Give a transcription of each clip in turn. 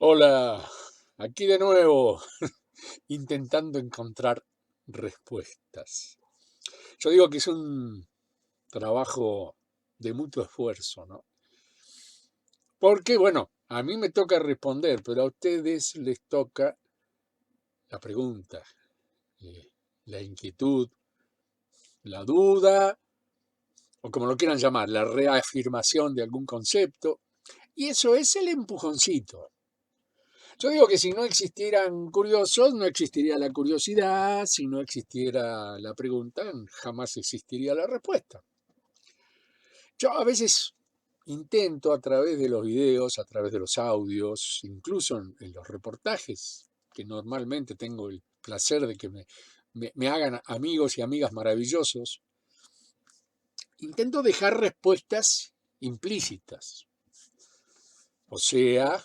Hola, aquí de nuevo, intentando encontrar respuestas. Yo digo que es un trabajo de mutuo esfuerzo, ¿no? Porque, bueno, a mí me toca responder, pero a ustedes les toca la pregunta, eh, la inquietud, la duda, o como lo quieran llamar, la reafirmación de algún concepto. Y eso es el empujoncito. Yo digo que si no existieran curiosos, no existiría la curiosidad, si no existiera la pregunta, jamás existiría la respuesta. Yo a veces intento a través de los videos, a través de los audios, incluso en los reportajes, que normalmente tengo el placer de que me hagan amigos y amigas maravillosos, intento dejar respuestas implícitas. O sea,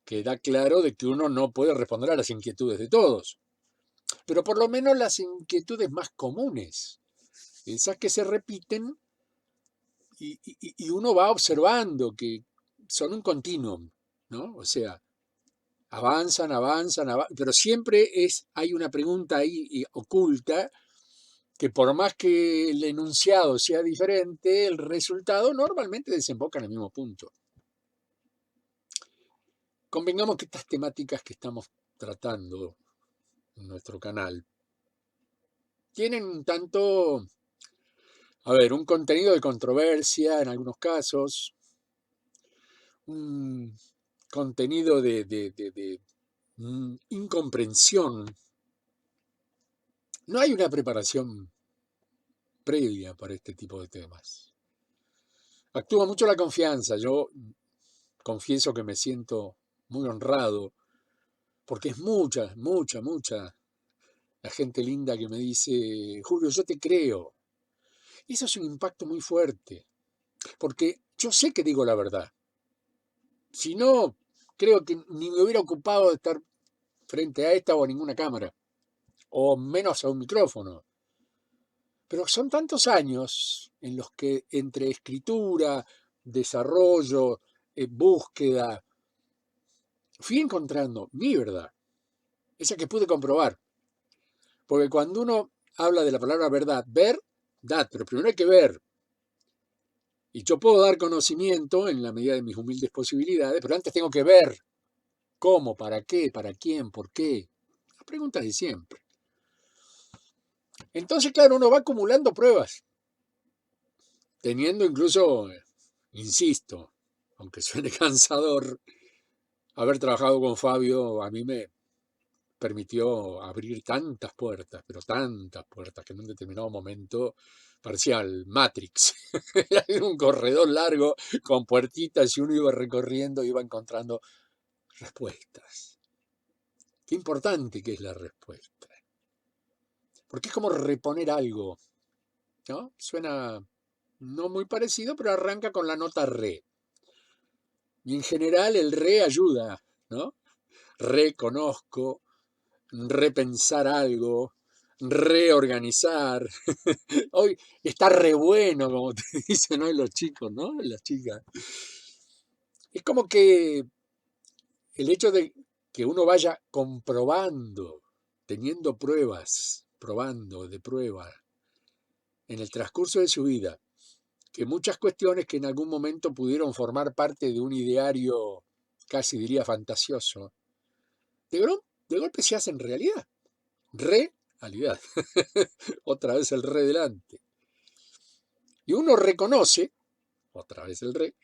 queda claro de que uno no puede responder a las inquietudes de todos, pero por lo menos las inquietudes más comunes, esas que se repiten y uno va observando que son un continuum, ¿no? O sea, avanzan, pero siempre hay una pregunta ahí oculta que por más que el enunciado sea diferente, el resultado normalmente desemboca en el mismo punto. Convengamos que estas temáticas que estamos tratando en nuestro canal tienen un tanto, a ver, un contenido de controversia en algunos casos, un contenido de incomprensión. No hay una preparación previa para este tipo de temas. Actúa mucho la confianza. Yo confieso que me siento muy honrado porque es mucha la gente linda que me dice, Julio, yo te creo. Y eso es un impacto muy fuerte, porque yo sé que digo la verdad. Si no, creo que ni me hubiera ocupado de estar frente a esta o a ninguna cámara, o menos a un micrófono. Pero son tantos años en los que entre escritura, desarrollo, búsqueda, fui encontrando mi verdad, esa que pude comprobar. Porque cuando uno habla de la palabra verdad, verdad, pero primero hay que ver. Y yo puedo dar conocimiento en la medida de mis humildes posibilidades, pero antes tengo que ver cómo, para qué, para quién, por qué. Las preguntas de siempre. Entonces, claro, uno va acumulando pruebas, teniendo incluso, insisto, aunque suene cansador, haber trabajado con Fabio a mí me permitió abrir tantas puertas, pero tantas puertas, que en un determinado momento parecía el Matrix. Era un corredor largo con puertitas y uno iba recorriendo y iba encontrando respuestas. Qué importante que es la respuesta. Porque es como reponer algo, ¿no? Suena no muy parecido, pero arranca con la nota re. Y en general el re ayuda, ¿no? Reconozco, repensar algo, reorganizar. Hoy está re bueno, como te dicen hoy los chicos, ¿no? Las chicas. Es como que el hecho de que uno vaya comprobando, teniendo pruebas, probando de prueba, en el transcurso de su vida, que muchas cuestiones que en algún momento pudieron formar parte de un ideario, casi diría fantasioso, de golpe se hacen realidad. Realidad. Otra vez el re delante. Y uno reconoce, otra vez el re,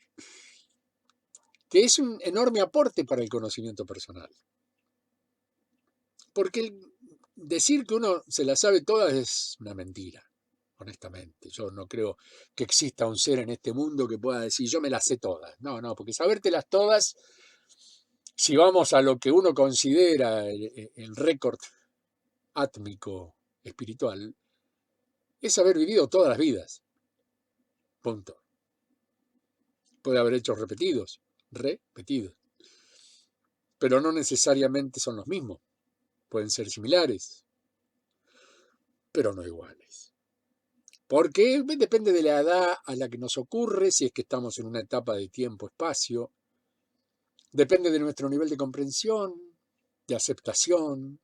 que es un enorme aporte para el conocimiento personal. Porque decir que uno se la sabe todas es una mentira, honestamente. Yo no creo que exista un ser en este mundo que pueda decir yo me las sé todas. No, no, porque sabértelas todas, si vamos a lo que uno considera el récord átmico espiritual, es haber vivido todas las vidas. Punto. Puede haber hechos repetidos, pero no necesariamente son los mismos. Pueden ser similares, pero no iguales. Porque depende de la edad a la que nos ocurre, si es que estamos en una etapa de tiempo-espacio, Depende de nuestro nivel de comprensión, de aceptación,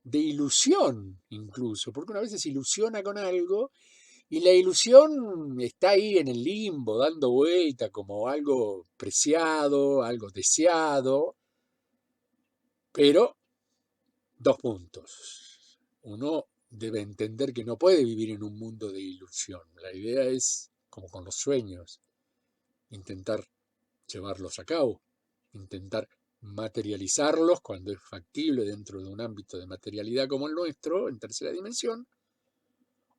de ilusión incluso, porque una vez se ilusiona con algo y la ilusión está ahí en el limbo, dando vuelta como algo preciado, algo deseado, pero dos puntos. Uno debe entender que no puede vivir en un mundo de ilusión. La idea es, como con los sueños, intentar llevarlos a cabo, intentar materializarlos cuando es factible dentro de un ámbito de materialidad como el nuestro, en tercera dimensión,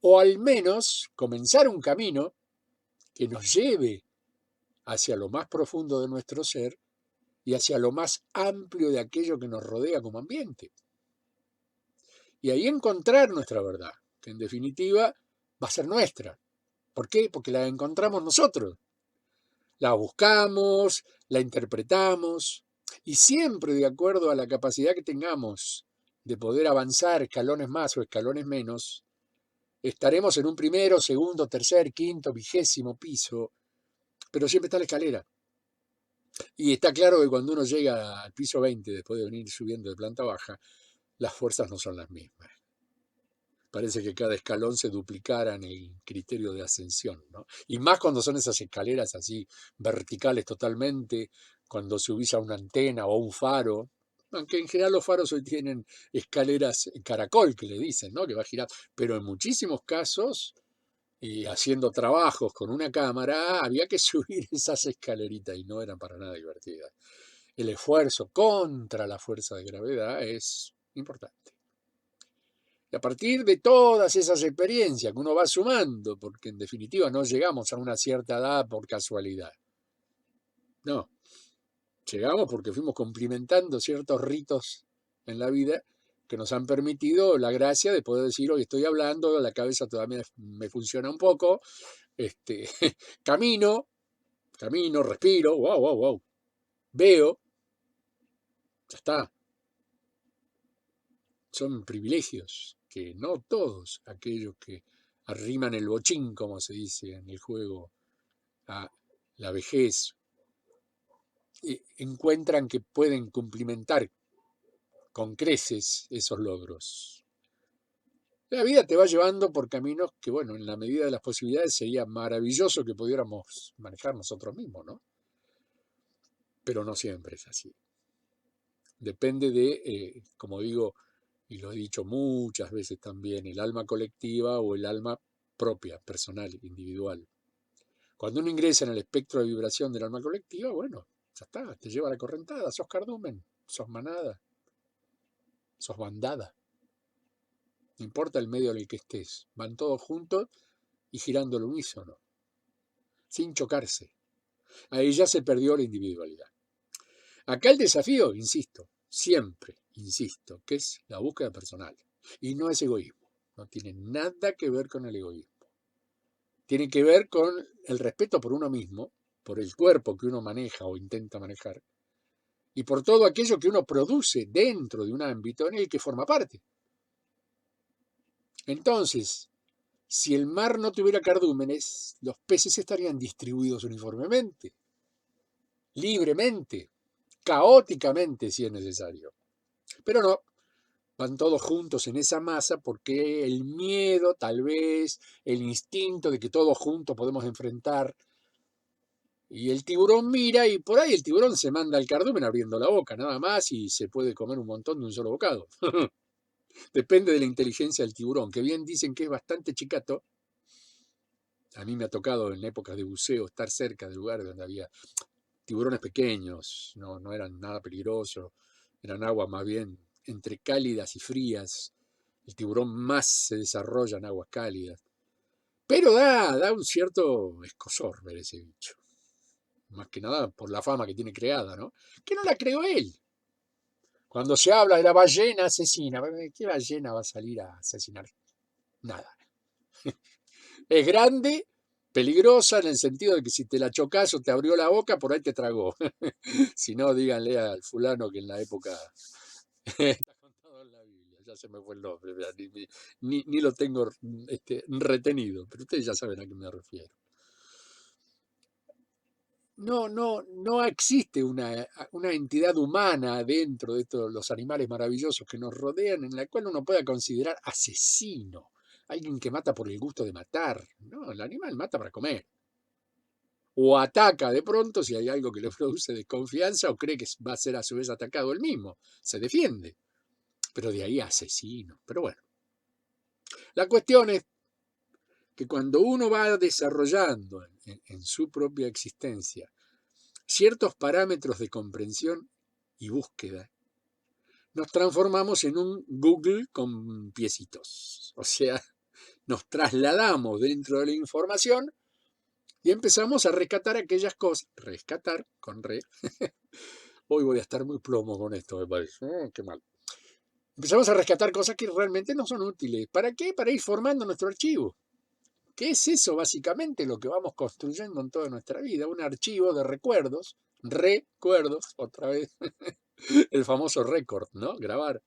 o al menos comenzar un camino que nos lleve hacia lo más profundo de nuestro ser y hacia lo más amplio de aquello que nos rodea como ambiente. Y ahí encontrar nuestra verdad, que en definitiva va a ser nuestra. ¿Por qué? Porque la encontramos nosotros. La buscamos, la interpretamos y siempre de acuerdo a la capacidad que tengamos de poder avanzar escalones más o escalones menos, estaremos en un primero, segundo, tercer, quinto, 20º piso, pero siempre está la escalera. Y está claro que cuando uno llega al piso 20, después de venir subiendo de planta baja, las fuerzas no son las mismas. Parece que cada escalón se duplicara en el criterio de ascensión, ¿no? Y más cuando son esas escaleras así verticales totalmente, cuando subís a una antena o a un faro, aunque en general los faros hoy tienen escaleras caracol, que le dicen, ¿no? Que va a girar, pero en muchísimos casos, haciendo trabajos con una cámara, había que subir esas escaleritas y no eran para nada divertidas. El esfuerzo contra la fuerza de gravedad es importante. Y a partir de todas esas experiencias que uno va sumando, porque en definitiva no llegamos a una cierta edad por casualidad. No, llegamos porque fuimos cumplimentando ciertos ritos en la vida que nos han permitido la gracia de poder decir, hoy estoy hablando, la cabeza todavía me funciona un poco, camino, respiro, wow, veo, ya está. Son privilegios que no todos aquellos que arriman el bochín, como se dice en el juego, a la vejez, encuentran que pueden cumplimentar con creces esos logros. La vida te va llevando por caminos que, bueno, en la medida de las posibilidades sería maravilloso que pudiéramos manejar nosotros mismos, ¿no? Pero no siempre es así. Depende de, como digo, y lo he dicho muchas veces también, el alma colectiva o el alma propia, personal, individual. Cuando uno ingresa en el espectro de vibración del alma colectiva, bueno, ya está, te lleva la correntada, sos cardumen, sos manada, sos bandada. No importa el medio en el que estés, van todos juntos y girando al unísono, sin chocarse. Ahí ya se perdió la individualidad. Acá el desafío, insisto, siempre insisto, que es la búsqueda personal. Y no es egoísmo, no tiene nada que ver con el egoísmo. Tiene que ver con el respeto por uno mismo, por el cuerpo que uno maneja o intenta manejar, y por todo aquello que uno produce dentro de un ámbito en el que forma parte. Entonces, si el mar no tuviera cardúmenes, los peces estarían distribuidos uniformemente, libremente, caóticamente si es necesario. Pero no, van todos juntos en esa masa porque el miedo, tal vez, el instinto de que todos juntos podemos enfrentar. Y el tiburón mira y por ahí el tiburón se manda al cardumen abriendo la boca, nada más, y se puede comer un montón de un solo bocado. Depende de la inteligencia del tiburón, que bien dicen que es bastante chicato. A mí me ha tocado en épocas de buceo estar cerca de lugares donde había tiburones pequeños, no eran nada peligrosos, eran aguas más bien entre cálidas y frías. El tiburón más se desarrolla en aguas cálidas. Pero da un cierto escozor ver ese bicho. Más que nada por la fama que tiene creada, ¿no? Que no la creó él. Cuando se habla de la ballena asesina, ¿qué ballena va a salir a asesinar? Nada. Es grande, peligrosa en el sentido de que si te la chocas o te abrió la boca, por ahí te tragó. Si no, díganle al fulano que en la época está contado en la Biblia, ya se me fue el nombre, ni lo tengo retenido, pero ustedes ya saben a qué me refiero. no existe una entidad humana dentro de todos los animales maravillosos que nos rodean en la cual uno pueda considerar asesino, alguien que mata por el gusto de matar. No, el animal mata para comer. O ataca de pronto si hay algo que le produce desconfianza o cree que va a ser a su vez atacado él mismo. Se defiende. Pero de ahí asesino. Pero bueno, la cuestión es que cuando uno va desarrollando en su propia existencia ciertos parámetros de comprensión y búsqueda, nos transformamos en un Google con piecitos. O sea, nos trasladamos dentro de la información y empezamos a rescatar aquellas cosas. Rescatar con re. Hoy voy a estar muy plomo con esto, me parece. Qué mal. Empezamos a rescatar cosas que realmente no son útiles. ¿Para qué? Para ir formando nuestro archivo. ¿Qué es eso básicamente lo que vamos construyendo en toda nuestra vida? Un archivo de recuerdos, otra vez, el famoso récord, ¿no? Grabar,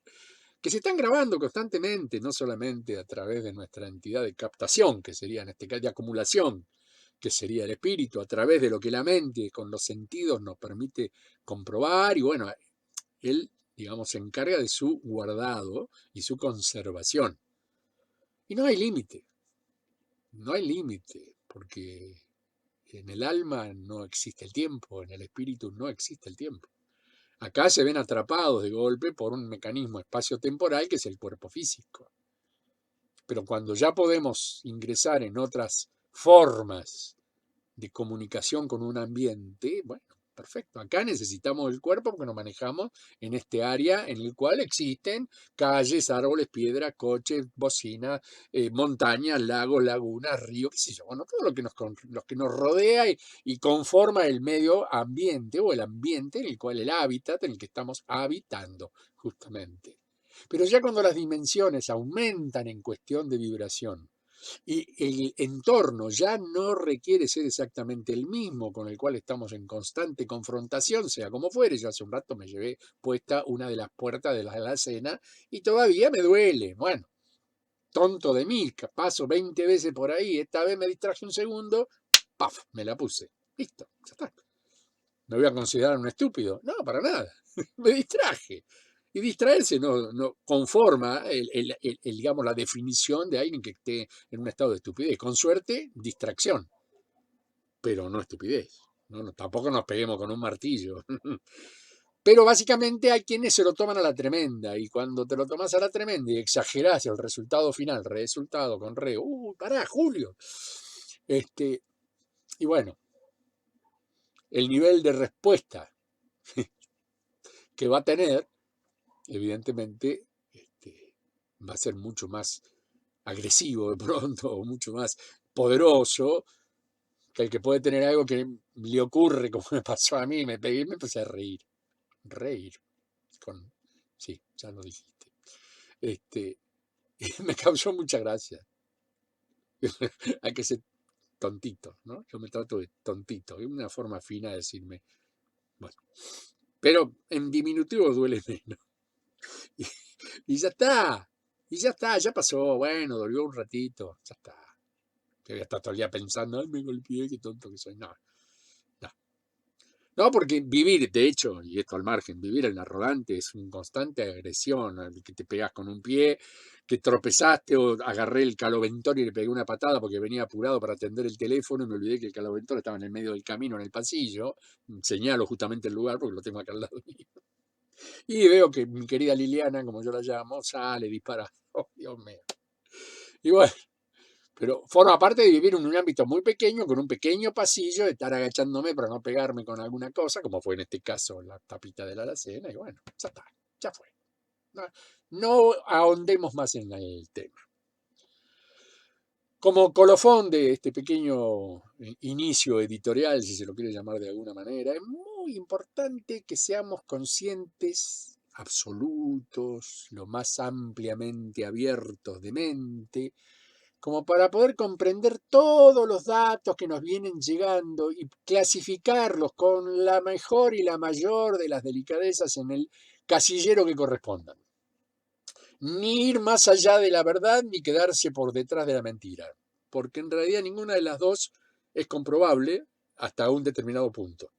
que se están grabando constantemente, no solamente a través de nuestra entidad de captación, que sería en este caso de acumulación, que sería el espíritu, a través de lo que la mente con los sentidos nos permite comprobar, y bueno, él, digamos, se encarga de su guardado y su conservación. Y no hay límite. No hay límite, porque en el alma no existe el tiempo, en el espíritu no existe el tiempo. Acá se ven atrapados de golpe por un mecanismo espacio-temporal que es el cuerpo físico. Pero cuando ya podemos ingresar en otras formas de comunicación con un ambiente, bueno, perfecto. Acá necesitamos el cuerpo porque nos manejamos en este área en el cual existen calles, árboles, piedras, coches, bocinas, montañas, lagos, lagunas, ríos, qué sé yo. Bueno, todo lo que nos rodea y conforma el medio ambiente o el ambiente en el cual el hábitat en el que estamos habitando, justamente. Pero ya cuando las dimensiones aumentan en cuestión de vibración, y el entorno ya no requiere ser exactamente el mismo con el cual estamos en constante confrontación, sea como fuere. Yo hace un rato me llevé puesta una de las puertas de la alacena y todavía me duele. Bueno, tonto de mí, paso 20 veces por ahí, esta vez me distraje un segundo, ¡paf! Me la puse. Listo, ya está. ¿Me voy a considerar un estúpido? No, para nada. Me distraje. Y distraerse no conforma digamos, la definición de alguien que esté en un estado de estupidez. Con suerte, distracción, pero no estupidez. Tampoco nos peguemos con un martillo. Pero básicamente hay quienes se lo toman a la tremenda, y cuando te lo tomas a la tremenda y exagerás el resultado final, resultado con re, pará, Julio. Y bueno, el nivel de respuesta que va a tener, evidentemente, va a ser mucho más agresivo de pronto, o mucho más poderoso que el que puede tener algo que le ocurre, como me pasó a mí. Me pegué y me empecé a reír. Reír. Sí, ya lo dijiste. Y me causó mucha gracia. Hay que ser tontito, ¿no? Yo me trato de tontito. Es una forma fina de decirme. Bueno, pero en diminutivo duele menos. Y ya está. Y ya está, ya pasó. Bueno, dolió un ratito. Ya está. Que voy a estar todo el día pensando, ay, me golpeé, qué tonto que soy. No, no. No, porque vivir, de hecho, y esto al margen, vivir en la rodante es una constante agresión, que te pegas con un pie, que tropezaste o agarré el caloventor y le pegué una patada porque venía apurado para atender el teléfono y me olvidé que el caloventor estaba en el medio del camino, en el pasillo. Señalo justamente el lugar porque lo tengo acá al lado mío. Y veo que mi querida Liliana, como yo la llamo, sale, dispara. Oh, Dios mío. Y bueno, pero forma parte de vivir en un ámbito muy pequeño, con un pequeño pasillo, de estar agachándome para no pegarme con alguna cosa, como fue en este caso la tapita de la alacena, y bueno, ya está, ya fue. No ahondemos más en el tema. Como colofón de este pequeño inicio editorial, si se lo quiere llamar de alguna manera, es muy importante que seamos conscientes, absolutos, lo más ampliamente abiertos de mente, como para poder comprender todos los datos que nos vienen llegando y clasificarlos con la mejor y la mayor de las delicadezas en el casillero que correspondan. Ni ir más allá de la verdad ni quedarse por detrás de la mentira, porque en realidad ninguna de las dos es comprobable, hasta un determinado punto.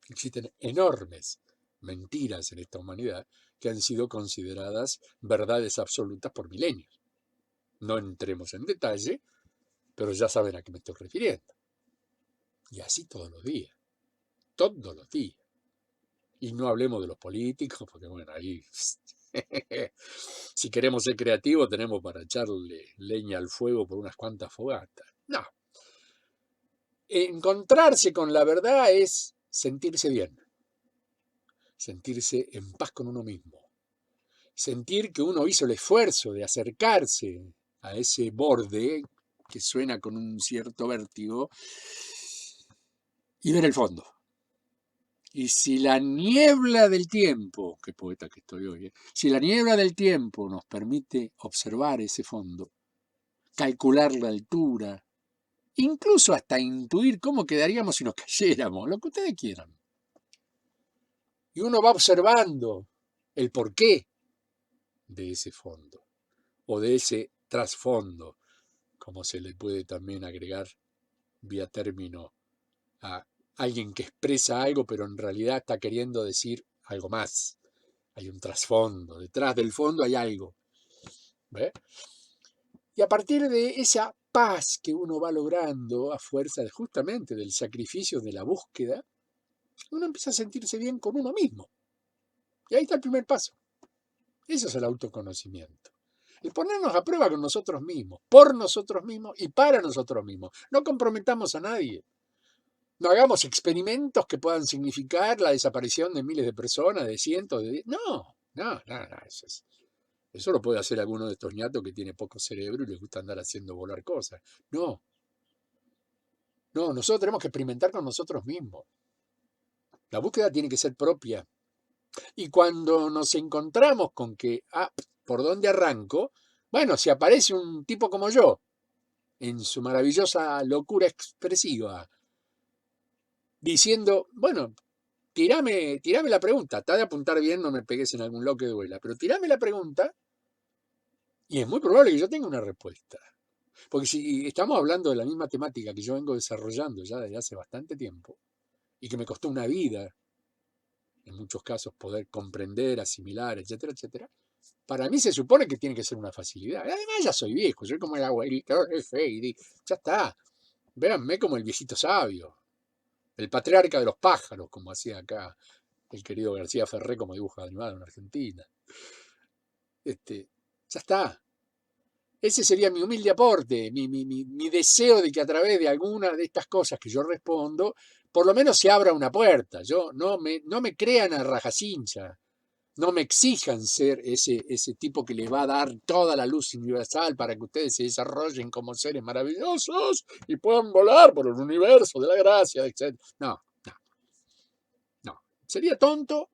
Existen enormes mentiras en esta humanidad que han sido consideradas verdades absolutas por milenios. No entremos en detalle, pero ya saben a qué me estoy refiriendo. Y así todos los días, todos los días. Y no hablemos de los políticos, porque bueno, ahí si queremos ser creativos tenemos para echarle leña al fuego por unas cuantas fogatas. No. Encontrarse con la verdad es sentirse bien, sentirse en paz con uno mismo, sentir que uno hizo el esfuerzo de acercarse a ese borde que suena con un cierto vértigo y ver el fondo. Y si la niebla del tiempo, qué poeta que estoy hoy, si la niebla del tiempo nos permite observar ese fondo, calcular la altura, incluso hasta intuir cómo quedaríamos si nos cayéramos, lo que ustedes quieran. Y uno va observando el porqué de ese fondo o de ese trasfondo, como se le puede también agregar vía término a alguien que expresa algo pero en realidad está queriendo decir algo más. Hay un trasfondo, detrás del fondo hay algo. ¿Ve? Y a partir de esa paz que uno va logrando a fuerza justamente del sacrificio de la búsqueda, uno empieza a sentirse bien con uno mismo. Y ahí está el primer paso. Eso es el autoconocimiento. El ponernos a prueba con nosotros mismos, por nosotros mismos y para nosotros mismos. No comprometamos a nadie. No hagamos experimentos que puedan significar la desaparición de miles de personas, de cientos de... No. Eso lo puede hacer alguno de estos ñatos que tiene poco cerebro y les gusta andar haciendo volar cosas. No, nosotros tenemos que experimentar con nosotros mismos. La búsqueda tiene que ser propia. Y cuando nos encontramos con que, ¿por dónde arranco? Bueno, si aparece un tipo como yo, en su maravillosa locura expresiva, diciendo, bueno, tirame la pregunta, está de apuntar bien, no me pegues en algún loco que duela, pero tirame la pregunta y es muy probable que yo tenga una respuesta. Porque si estamos hablando de la misma temática que yo vengo desarrollando ya desde hace bastante tiempo y que me costó una vida, en muchos casos, poder comprender, asimilar, etcétera, etcétera, para mí se supone que tiene que ser una facilidad. Además ya soy viejo, soy como el abuelito, ya está. Véanme como el viejito sabio, el patriarca de los pájaros, como hacía acá el querido García Ferré como dibujo animado en Argentina. Ya está. Ese sería mi humilde aporte, mi deseo de que a través de alguna de estas cosas que yo respondo, por lo menos se abra una puerta. Yo no me crean a rajacincha, no me exijan ser ese tipo que les va a dar toda la luz universal para que ustedes se desarrollen como seres maravillosos y puedan volar por el universo de la gracia, etc. No. Sería tonto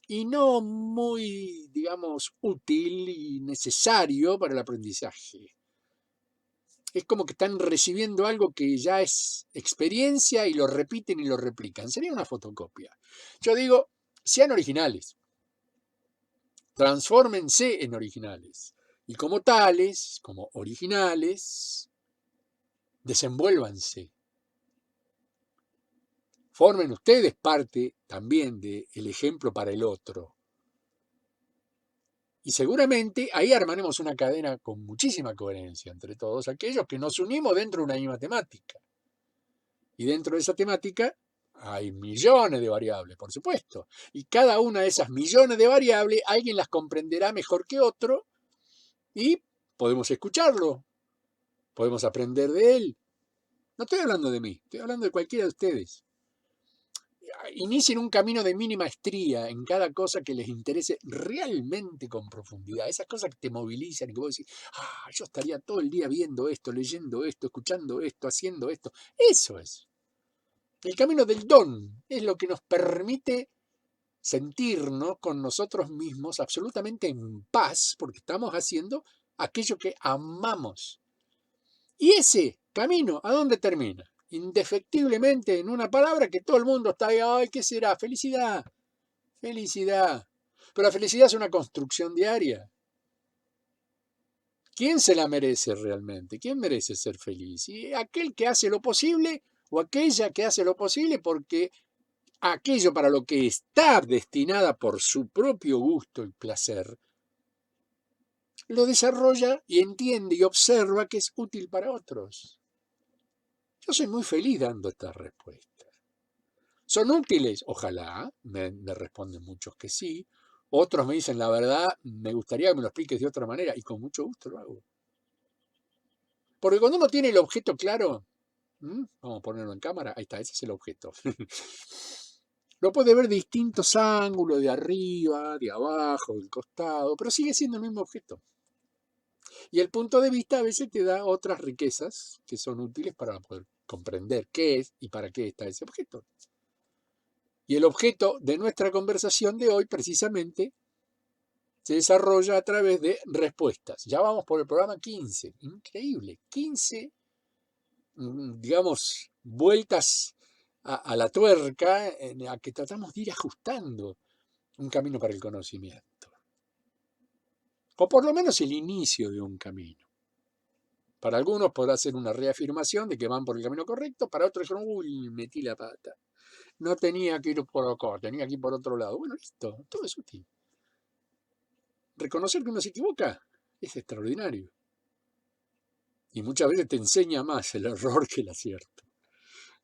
y no muy, digamos, útil y necesario para el aprendizaje. Es como que están recibiendo algo que ya es experiencia y lo repiten y lo replican. Sería una fotocopia. Yo digo, sean originales. Transfórmense en originales. Y como tales, como originales, desenvuélvanse. Formen ustedes parte también del ejemplo para el otro. Y seguramente ahí armaremos una cadena con muchísima coherencia entre todos aquellos que nos unimos dentro de una misma temática. Y dentro de esa temática hay millones de variables, por supuesto. Y cada una de esas millones de variables, alguien las comprenderá mejor que otro y podemos escucharlo, podemos aprender de él. No estoy hablando de mí, estoy hablando de cualquiera de ustedes. Inicien un camino de mínima maestría en cada cosa que les interese realmente con profundidad. Esas cosas que te movilizan y que vos decís, yo estaría todo el día viendo esto, leyendo esto, escuchando esto, haciendo esto. Eso es. El camino del don es lo que nos permite sentirnos con nosotros mismos absolutamente en paz porque estamos haciendo aquello que amamos. Y ese camino, ¿a dónde termina? Indefectiblemente en una palabra que todo el mundo está ahí, ay, ¿qué será? Felicidad, felicidad. Pero la felicidad es una construcción diaria. ¿Quién se la merece realmente? ¿Quién merece ser feliz? Y aquel que hace lo posible o aquella que hace lo posible porque aquello para lo que está destinada por su propio gusto y placer, lo desarrolla y entiende y observa que es útil para otros. Yo soy muy feliz dando estas respuestas. ¿Son útiles? Ojalá, me responden muchos que sí. Otros me dicen, la verdad, me gustaría que me lo expliques de otra manera, y con mucho gusto lo hago. Porque cuando uno tiene el objeto claro, vamos a ponerlo en cámara, ahí está, ese es el objeto. Lo puede ver de distintos ángulos, de arriba, de abajo, del costado, pero sigue siendo el mismo objeto. Y el punto de vista a veces te da otras riquezas que son útiles para poder comprender qué es y para qué está ese objeto. Y el objeto de nuestra conversación de hoy precisamente se desarrolla a través de respuestas. Ya vamos por el programa 15. Increíble. 15, digamos, vueltas a la tuerca en la que tratamos de ir ajustando un camino para el conocimiento. O por lo menos el inicio de un camino. Para algunos podrá ser una reafirmación de que van por el camino correcto, para otros dijeron, uy, metí la pata. No tenía que ir por acá, tenía que ir por otro lado. Bueno, listo, todo es útil. Reconocer que uno se equivoca es extraordinario. Y muchas veces te enseña más el error que el acierto.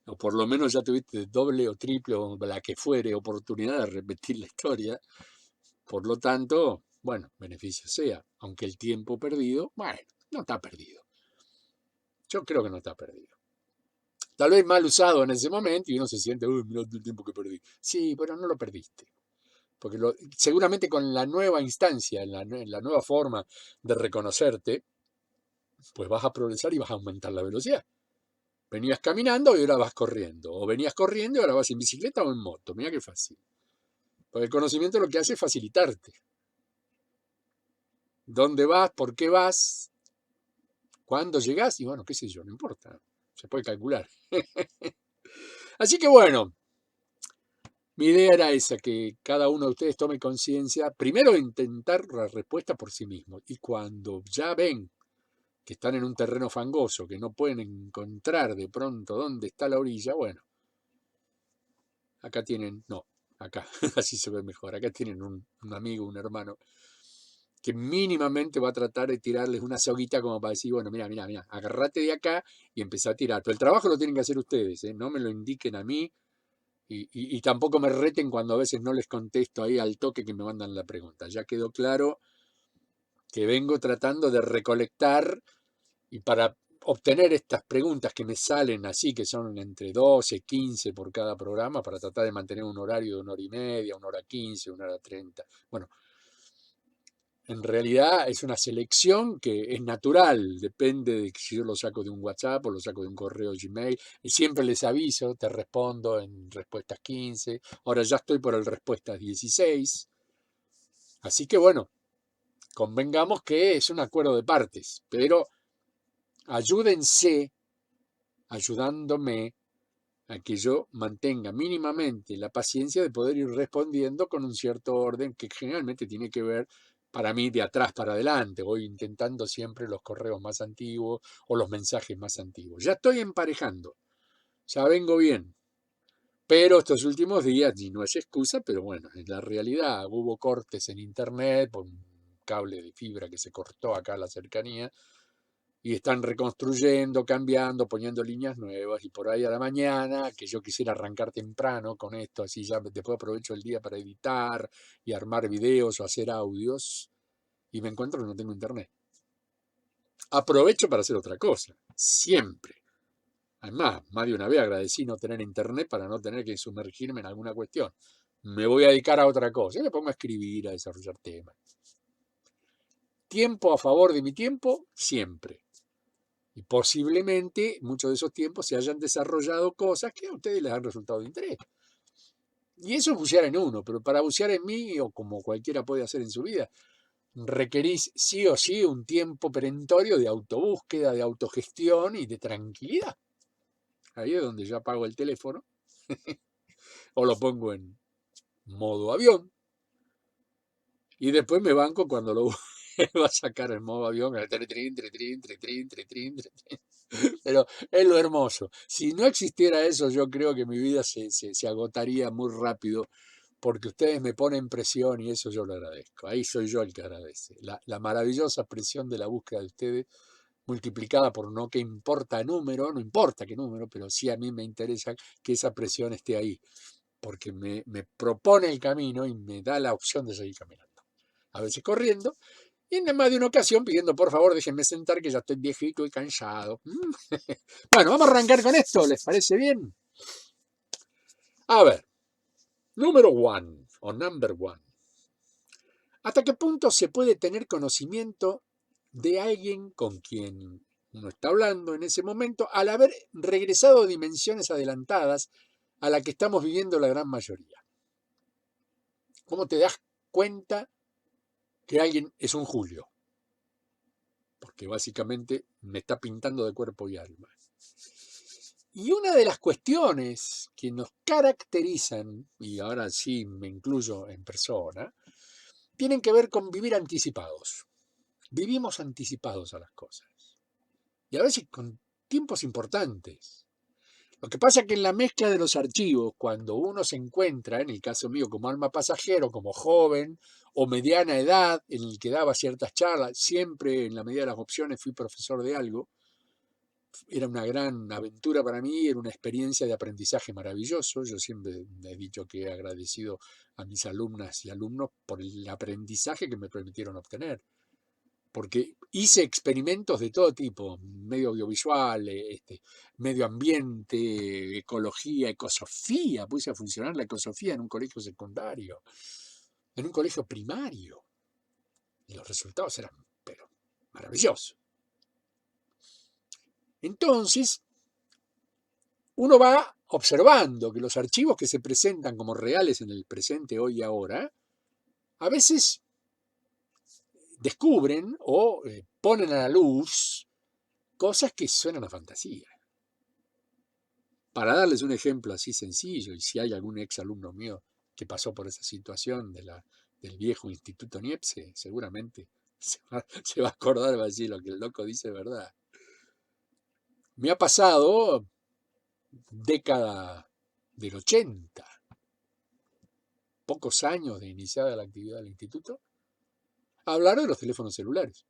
O por lo menos ya tuviste doble o triple o la que fuere oportunidad de repetir la historia. Por lo tanto, bueno, beneficio sea. Aunque el tiempo perdido, bueno, no está perdido. Yo creo que no está perdido. Tal vez mal usado en ese momento y uno se siente, uy, mirá el tiempo que perdí. Sí, pero no lo perdiste. Porque seguramente con la nueva instancia, en la nueva forma de reconocerte, pues vas a progresar y vas a aumentar la velocidad. Venías caminando y ahora vas corriendo. O venías corriendo y ahora vas en bicicleta o en moto. Mira qué fácil. Porque el conocimiento lo que hace es facilitarte. ¿Dónde vas? ¿Por qué vas? ¿Cuándo llegás? Y bueno, qué sé yo, no importa. Se puede calcular. Así que bueno, mi idea era esa, que cada uno de ustedes tome conciencia, primero de intentar la respuesta por sí mismo. Y cuando ya ven que están en un terreno fangoso, que no pueden encontrar de pronto dónde está la orilla, bueno, acá tienen, no, acá, así se ve mejor, acá tienen un amigo, un hermano, que mínimamente va a tratar de tirarles una soguita como para decir, bueno, mira, agarrate de acá y empezá a tirar. Pero el trabajo lo tienen que hacer ustedes, no me lo indiquen a mí y tampoco me reten cuando a veces no les contesto ahí al toque que me mandan la pregunta. Ya quedó claro que vengo tratando de recolectar y para obtener estas preguntas que me salen así, que son entre 12, 15 por cada programa, para tratar de mantener un horario de 1 hora y media, 1 hora 15, 1 hora 30. Bueno, en realidad es una selección que es natural, depende de si yo lo saco de un WhatsApp o lo saco de un correo Gmail. Y siempre les aviso, te respondo en respuestas 15. Ahora ya estoy por el respuestas 16. Así que bueno, convengamos que es un acuerdo de partes, pero ayúdense ayudándome a que yo mantenga mínimamente la paciencia de poder ir respondiendo con un cierto orden que generalmente tiene que ver para mí de atrás para adelante. Voy intentando siempre los correos más antiguos o los mensajes más antiguos. Ya estoy emparejando, ya vengo bien. Pero estos últimos días, y no es excusa, pero bueno, en la realidad hubo cortes en internet por un cable de fibra que se cortó acá a la cercanía y están reconstruyendo, cambiando, poniendo líneas nuevas y por ahí a la mañana, que yo quisiera arrancar temprano con esto, así ya después aprovecho el día para editar y armar videos o hacer audios y me encuentro que no tengo internet. Aprovecho para hacer otra cosa, siempre. Además, más de una vez agradecí no tener internet para no tener que sumergirme en alguna cuestión. Me voy a dedicar a otra cosa y me pongo a escribir, a desarrollar temas. Tiempo a favor de mi tiempo, siempre. Y posiblemente muchos de esos tiempos se hayan desarrollado cosas que a ustedes les han resultado de interés. Y eso es bucear en uno, pero para bucear en mí, o como cualquiera puede hacer en su vida, requerís sí o sí un tiempo perentorio de autobúsqueda, de autogestión y de tranquilidad. Ahí es donde yo apago el teléfono o lo pongo en modo avión y después me banco cuando lo va a sacar en modo avión. Pero es lo hermoso. Si no existiera eso, yo creo que mi vida se agotaría muy rápido, porque ustedes me ponen presión y eso yo lo agradezco. Ahí soy yo el que agradece. La maravillosa presión de la búsqueda de ustedes, multiplicada por no que importa número, no importa qué número, pero sí a mí me interesa que esa presión esté ahí, porque me propone el camino y me da la opción de seguir caminando. A veces corriendo, y en más de una ocasión pidiendo por favor déjenme sentar que ya estoy viejito y cansado. Bueno, vamos a arrancar con esto, ¿les parece bien? A ver, número one o number one. ¿Hasta qué punto se puede tener conocimiento de alguien con quien uno está hablando en ese momento al haber regresado a dimensiones adelantadas a la que estamos viviendo la gran mayoría? ¿Cómo te das cuenta que alguien es un Julio? Porque básicamente me está pintando de cuerpo y alma. Y una de las cuestiones que nos caracterizan, y ahora sí me incluyo en persona, tienen que ver con vivir anticipados. Vivimos anticipados a las cosas. Y a veces con tiempos importantes. Lo que pasa es que en la mezcla de los archivos, cuando uno se encuentra, en el caso mío como alma pasajero, como joven o mediana edad, en el que daba ciertas charlas, siempre en la medida de las opciones fui profesor de algo, era una gran aventura para mí, era una experiencia de aprendizaje maravilloso. Yo siempre he dicho que he agradecido a mis alumnas y alumnos por el aprendizaje que me permitieron obtener, porque hice experimentos de todo tipo, medio audiovisual, medio ambiente, ecología, ecosofía, puse a funcionar la ecosofía en un colegio secundario, en un colegio primario, y los resultados eran, pero, maravillosos. Entonces, uno va observando que los archivos que se presentan como reales en el presente hoy y ahora, a veces descubren o ponen a la luz cosas que suenan a fantasía. Para darles un ejemplo así sencillo, y si hay algún ex alumno mío que pasó por esa situación del viejo Instituto Niepce, seguramente se va a acordar, va a decir lo que el loco dice, ¿verdad? Me ha pasado década del 80, pocos años de iniciada la actividad del instituto, hablar de los teléfonos celulares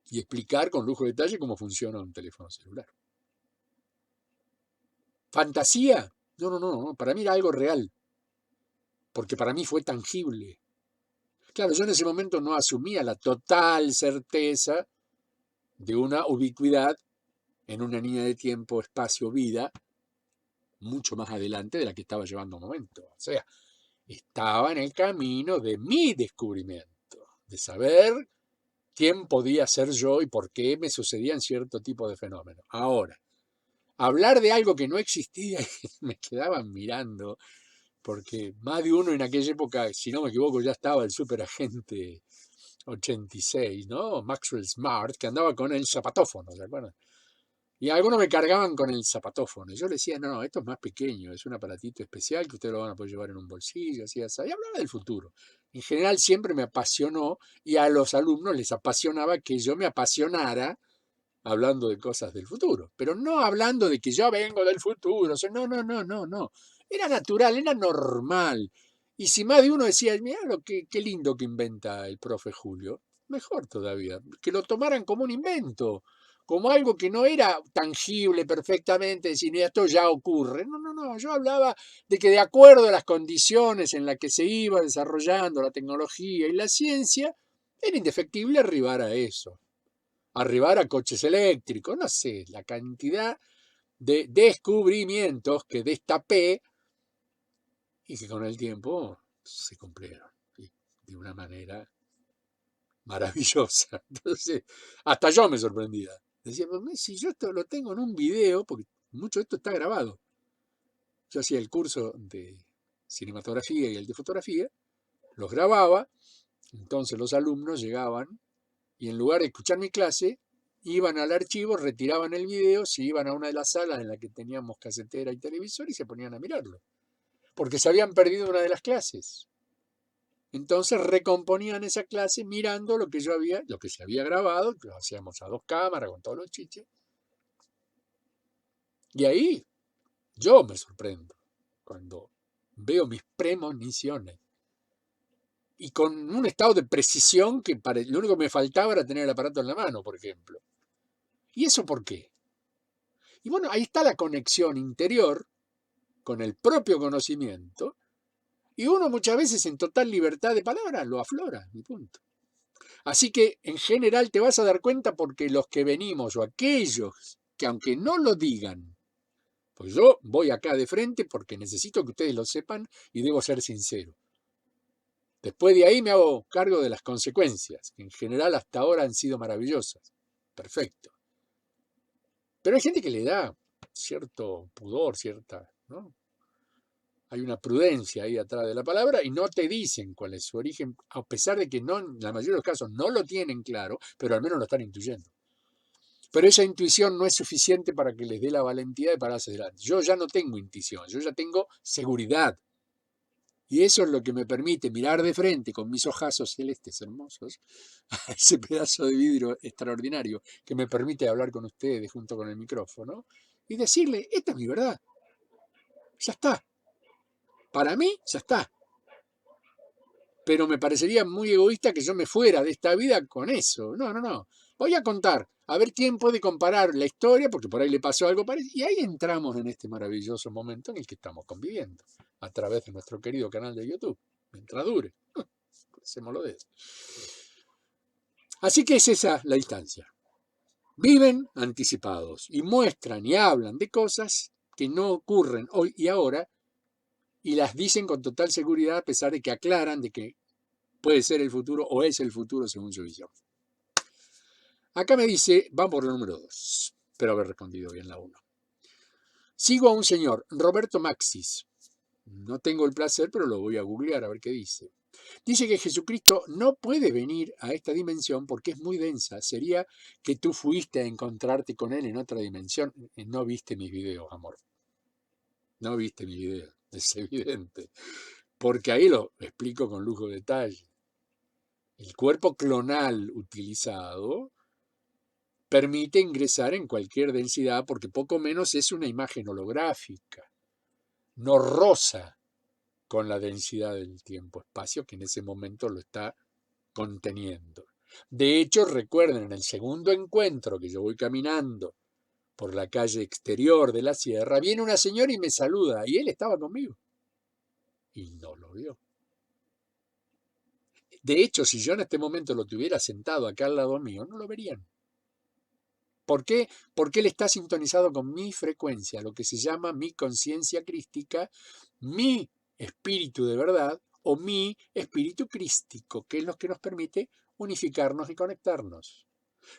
y explicar con lujo de detalle cómo funciona un teléfono celular. ¿Fantasía? No, para mí era algo real, porque para mí fue tangible. Claro, yo en ese momento no asumía la total certeza de una ubicuidad en una línea de tiempo, espacio, vida, mucho más adelante de la que estaba llevando un momento. O sea, estaba en el camino de mi descubrimiento, de saber quién podía ser yo y por qué me sucedían cierto tipo de fenómenos. Ahora, hablar de algo que no existía y me quedaban mirando, porque más de uno en aquella época, si no me equivoco, ya estaba el superagente 86, ¿no? Maxwell Smart, que andaba con el zapatófono, ¿se acuerdan? Y algunos me cargaban con el zapatófono. Y yo le decía, no, esto es más pequeño, es un aparatito especial que ustedes lo van a poder llevar en un bolsillo, así, así. Y hablaba del futuro. En general siempre me apasionó y a los alumnos les apasionaba que yo me apasionara hablando de cosas del futuro. Pero no hablando de que yo vengo del futuro. O sea, no. Era natural, era normal. Y si más de uno decía, mira qué lindo que inventa el profe Julio, mejor todavía, que lo tomaran como un invento, como algo que no era tangible perfectamente, decir, mira, esto ya ocurre. No, yo hablaba de que de acuerdo a las condiciones en las que se iba desarrollando la tecnología y la ciencia, era indefectible arribar a eso, arribar a coches eléctricos, no sé, la cantidad de descubrimientos que destapé y que con el tiempo se cumplieron de una manera maravillosa. Entonces, hasta yo me sorprendía. Decía, pues, si yo esto lo tengo en un video, porque mucho de esto está grabado. Yo hacía el curso de cinematografía y el de fotografía, los grababa, entonces los alumnos llegaban y en lugar de escuchar mi clase, iban al archivo, retiraban el video, se iban a una de las salas en la que teníamos casetera y televisor y se ponían a mirarlo, porque se habían perdido una de las clases. Entonces recomponían esa clase mirando lo que se había grabado, que lo hacíamos a 2 cámaras con todos los chiches, Y ahí yo me sorprendo cuando veo mis premoniciones. Y con un estado de precisión que lo único que me faltaba era tener el aparato en la mano, por ejemplo. ¿Y eso por qué? Y bueno, ahí está la conexión interior con el propio conocimiento, y uno muchas veces en total libertad de palabra lo aflora, mi punto. Así que en general te vas a dar cuenta porque los que venimos o aquellos que aunque no lo digan, pues yo voy acá de frente porque necesito que ustedes lo sepan y debo ser sincero. Después de ahí me hago cargo de las consecuencias, que en general hasta ahora han sido maravillosas. Perfecto. Pero hay gente que le da cierto pudor, cierta, ¿no? Hay una prudencia ahí atrás de la palabra y no te dicen cuál es su origen, a pesar de que no, en la mayoría de los casos no lo tienen claro, pero al menos lo están intuyendo. Pero esa intuición no es suficiente para que les dé la valentía de pararse delante. Yo ya no tengo intuición, yo ya tengo seguridad. Y eso es lo que me permite mirar de frente con mis ojazos celestes hermosos a ese pedazo de vidrio extraordinario que me permite hablar con ustedes junto con el micrófono y decirle, esta es mi verdad. Ya está. Para mí, ya está. Pero me parecería muy egoísta que yo me fuera de esta vida con eso. No, no, no. Voy a contar, a ver quién puede comparar la historia, porque por ahí le pasó algo parecido. Y ahí entramos en este maravilloso momento en el que estamos conviviendo, a través de nuestro querido canal de YouTube, mientras dure. Hacémoslo de eso. Así que es esa la distancia. Viven anticipados y muestran y hablan de cosas que no ocurren hoy y ahora, y las dicen con total seguridad a pesar de que aclaran de que puede ser el futuro o es el futuro según su visión. Acá me dice, vamos por el número 2, espero haber respondido bien la 1. Sigo a un señor, Roberto Maxis. No tengo el placer, pero lo voy a googlear a ver qué dice. Dice que Jesucristo no puede venir a esta dimensión porque es muy densa. Sería que tú fuiste a encontrarte con él en otra dimensión. No viste mis videos, amor. No viste mis videos, es evidente. Porque ahí lo explico con lujo de detalle. El cuerpo clonal utilizado permite ingresar en cualquier densidad porque poco menos es una imagen holográfica. No roza con la densidad del tiempo-espacio que en ese momento lo está conteniendo. De hecho, recuerden, en el segundo encuentro que yo voy caminando por la calle exterior de la sierra, viene una señora y me saluda, y él estaba conmigo. Y no lo vio. De hecho, si yo en este momento lo tuviera sentado acá al lado mío, no lo verían. ¿Por qué? Porque él está sintonizado con mi frecuencia, lo que se llama mi conciencia crística, mi espíritu de verdad o mi espíritu crístico, que es lo que nos permite unificarnos y conectarnos.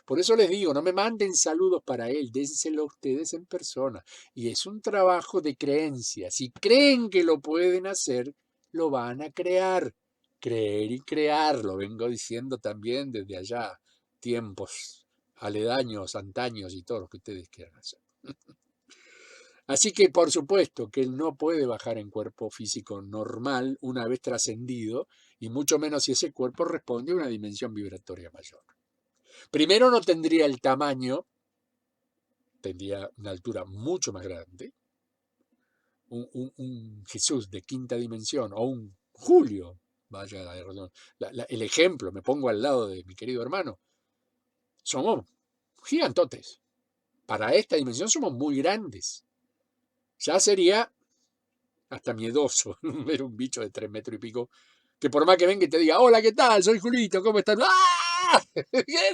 Por eso les digo, no me manden saludos para él, dénselo ustedes en persona. Y es un trabajo de creencia. Si creen que lo pueden hacer, lo van a crear. Creer y crear, lo vengo diciendo también desde allá, tiempos aledaños, antaños y todo lo que ustedes quieran hacer. Así que por supuesto que él no puede bajar en cuerpo físico normal una vez trascendido, y mucho menos si ese cuerpo responde a una dimensión vibratoria mayor. Primero no tendría el tamaño, tendría una altura mucho más grande, un Jesús de quinta dimensión o un Julio, vaya el ejemplo, me pongo al lado de mi querido hermano, somos gigantotes. Para esta dimensión somos muy grandes. Ya sería hasta miedoso ver un bicho de 3 metros y pico, que por más que venga y te diga, hola, ¿qué tal? Soy Julito, ¿cómo estás? ¡Ah!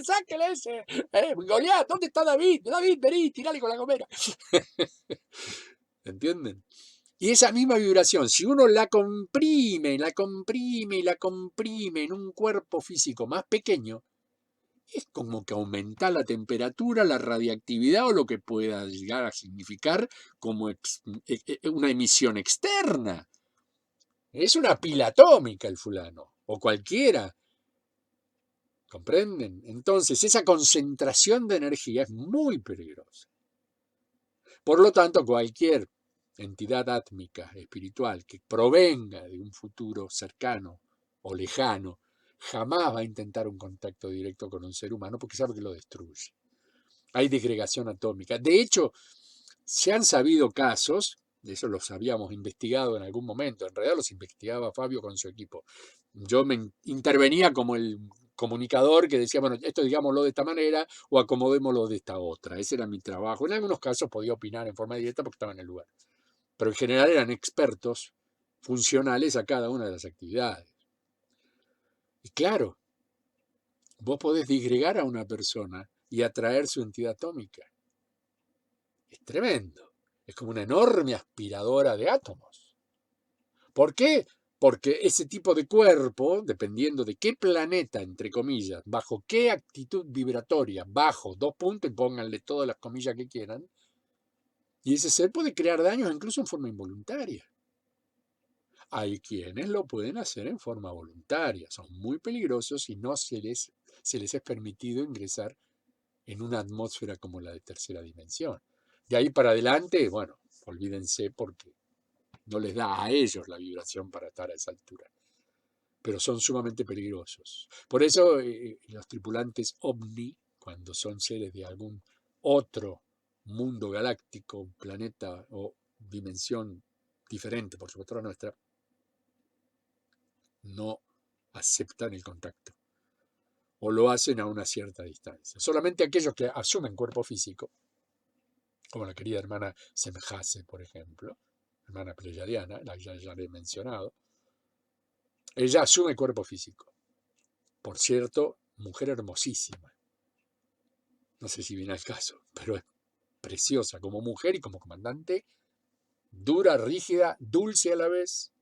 ¡Sáquele ese! Goliat, ¿dónde está David? David, vení, tirale con la gomera. ¿Entienden? Y esa misma vibración, si uno la comprime, la comprime y la comprime en un cuerpo físico más pequeño, es como que aumenta la temperatura, la radiactividad o lo que pueda llegar a significar como una emisión externa. Es una pila atómica el fulano, o cualquiera. ¿Comprenden? Entonces, esa concentración de energía es muy peligrosa. Por lo tanto, cualquier entidad átmica, espiritual, que provenga de un futuro cercano o lejano, jamás va a intentar un contacto directo con un ser humano porque sabe que lo destruye. Hay disgregación atómica. De hecho, Se han sabido casos, de eso los habíamos investigado en algún momento, en realidad los investigaba Fabio con su equipo. Yo me intervenía como el comunicador que decía, bueno, esto digámoslo de esta manera o acomodémoslo de esta otra. Ese era mi trabajo. En algunos casos podía opinar en forma directa porque estaba en el lugar. Pero en general eran expertos funcionales a cada una de las actividades. Y claro, vos podés disgregar a una persona y atraer su entidad atómica. Es tremendo. Es como una enorme aspiradora de átomos. ¿Por qué? Porque ese tipo de cuerpo, dependiendo de qué planeta, entre comillas, bajo qué actitud vibratoria, bajo 2 puntos, y pónganle todas las comillas que quieran, y ese ser puede crear daños incluso en forma involuntaria. Hay quienes lo pueden hacer en forma voluntaria, son muy peligrosos y no se les es permitido ingresar en una atmósfera como la de tercera dimensión. De ahí para adelante, bueno, olvídense porque no les da a ellos la vibración para estar a esa altura. Pero son sumamente peligrosos. Por eso los tripulantes ovni, cuando son seres de algún otro mundo galáctico, planeta o dimensión diferente, por supuesto la nuestra, no aceptan el contacto o lo hacen a una cierta distancia. Solamente aquellos que asumen cuerpo físico, como la querida hermana Semjase, por ejemplo, hermana pleyadiana, la que ya le he mencionado, ella asume cuerpo físico. Por cierto, mujer hermosísima. No sé si viene al caso, pero es preciosa como mujer y como comandante, dura, rígida, dulce a la vez,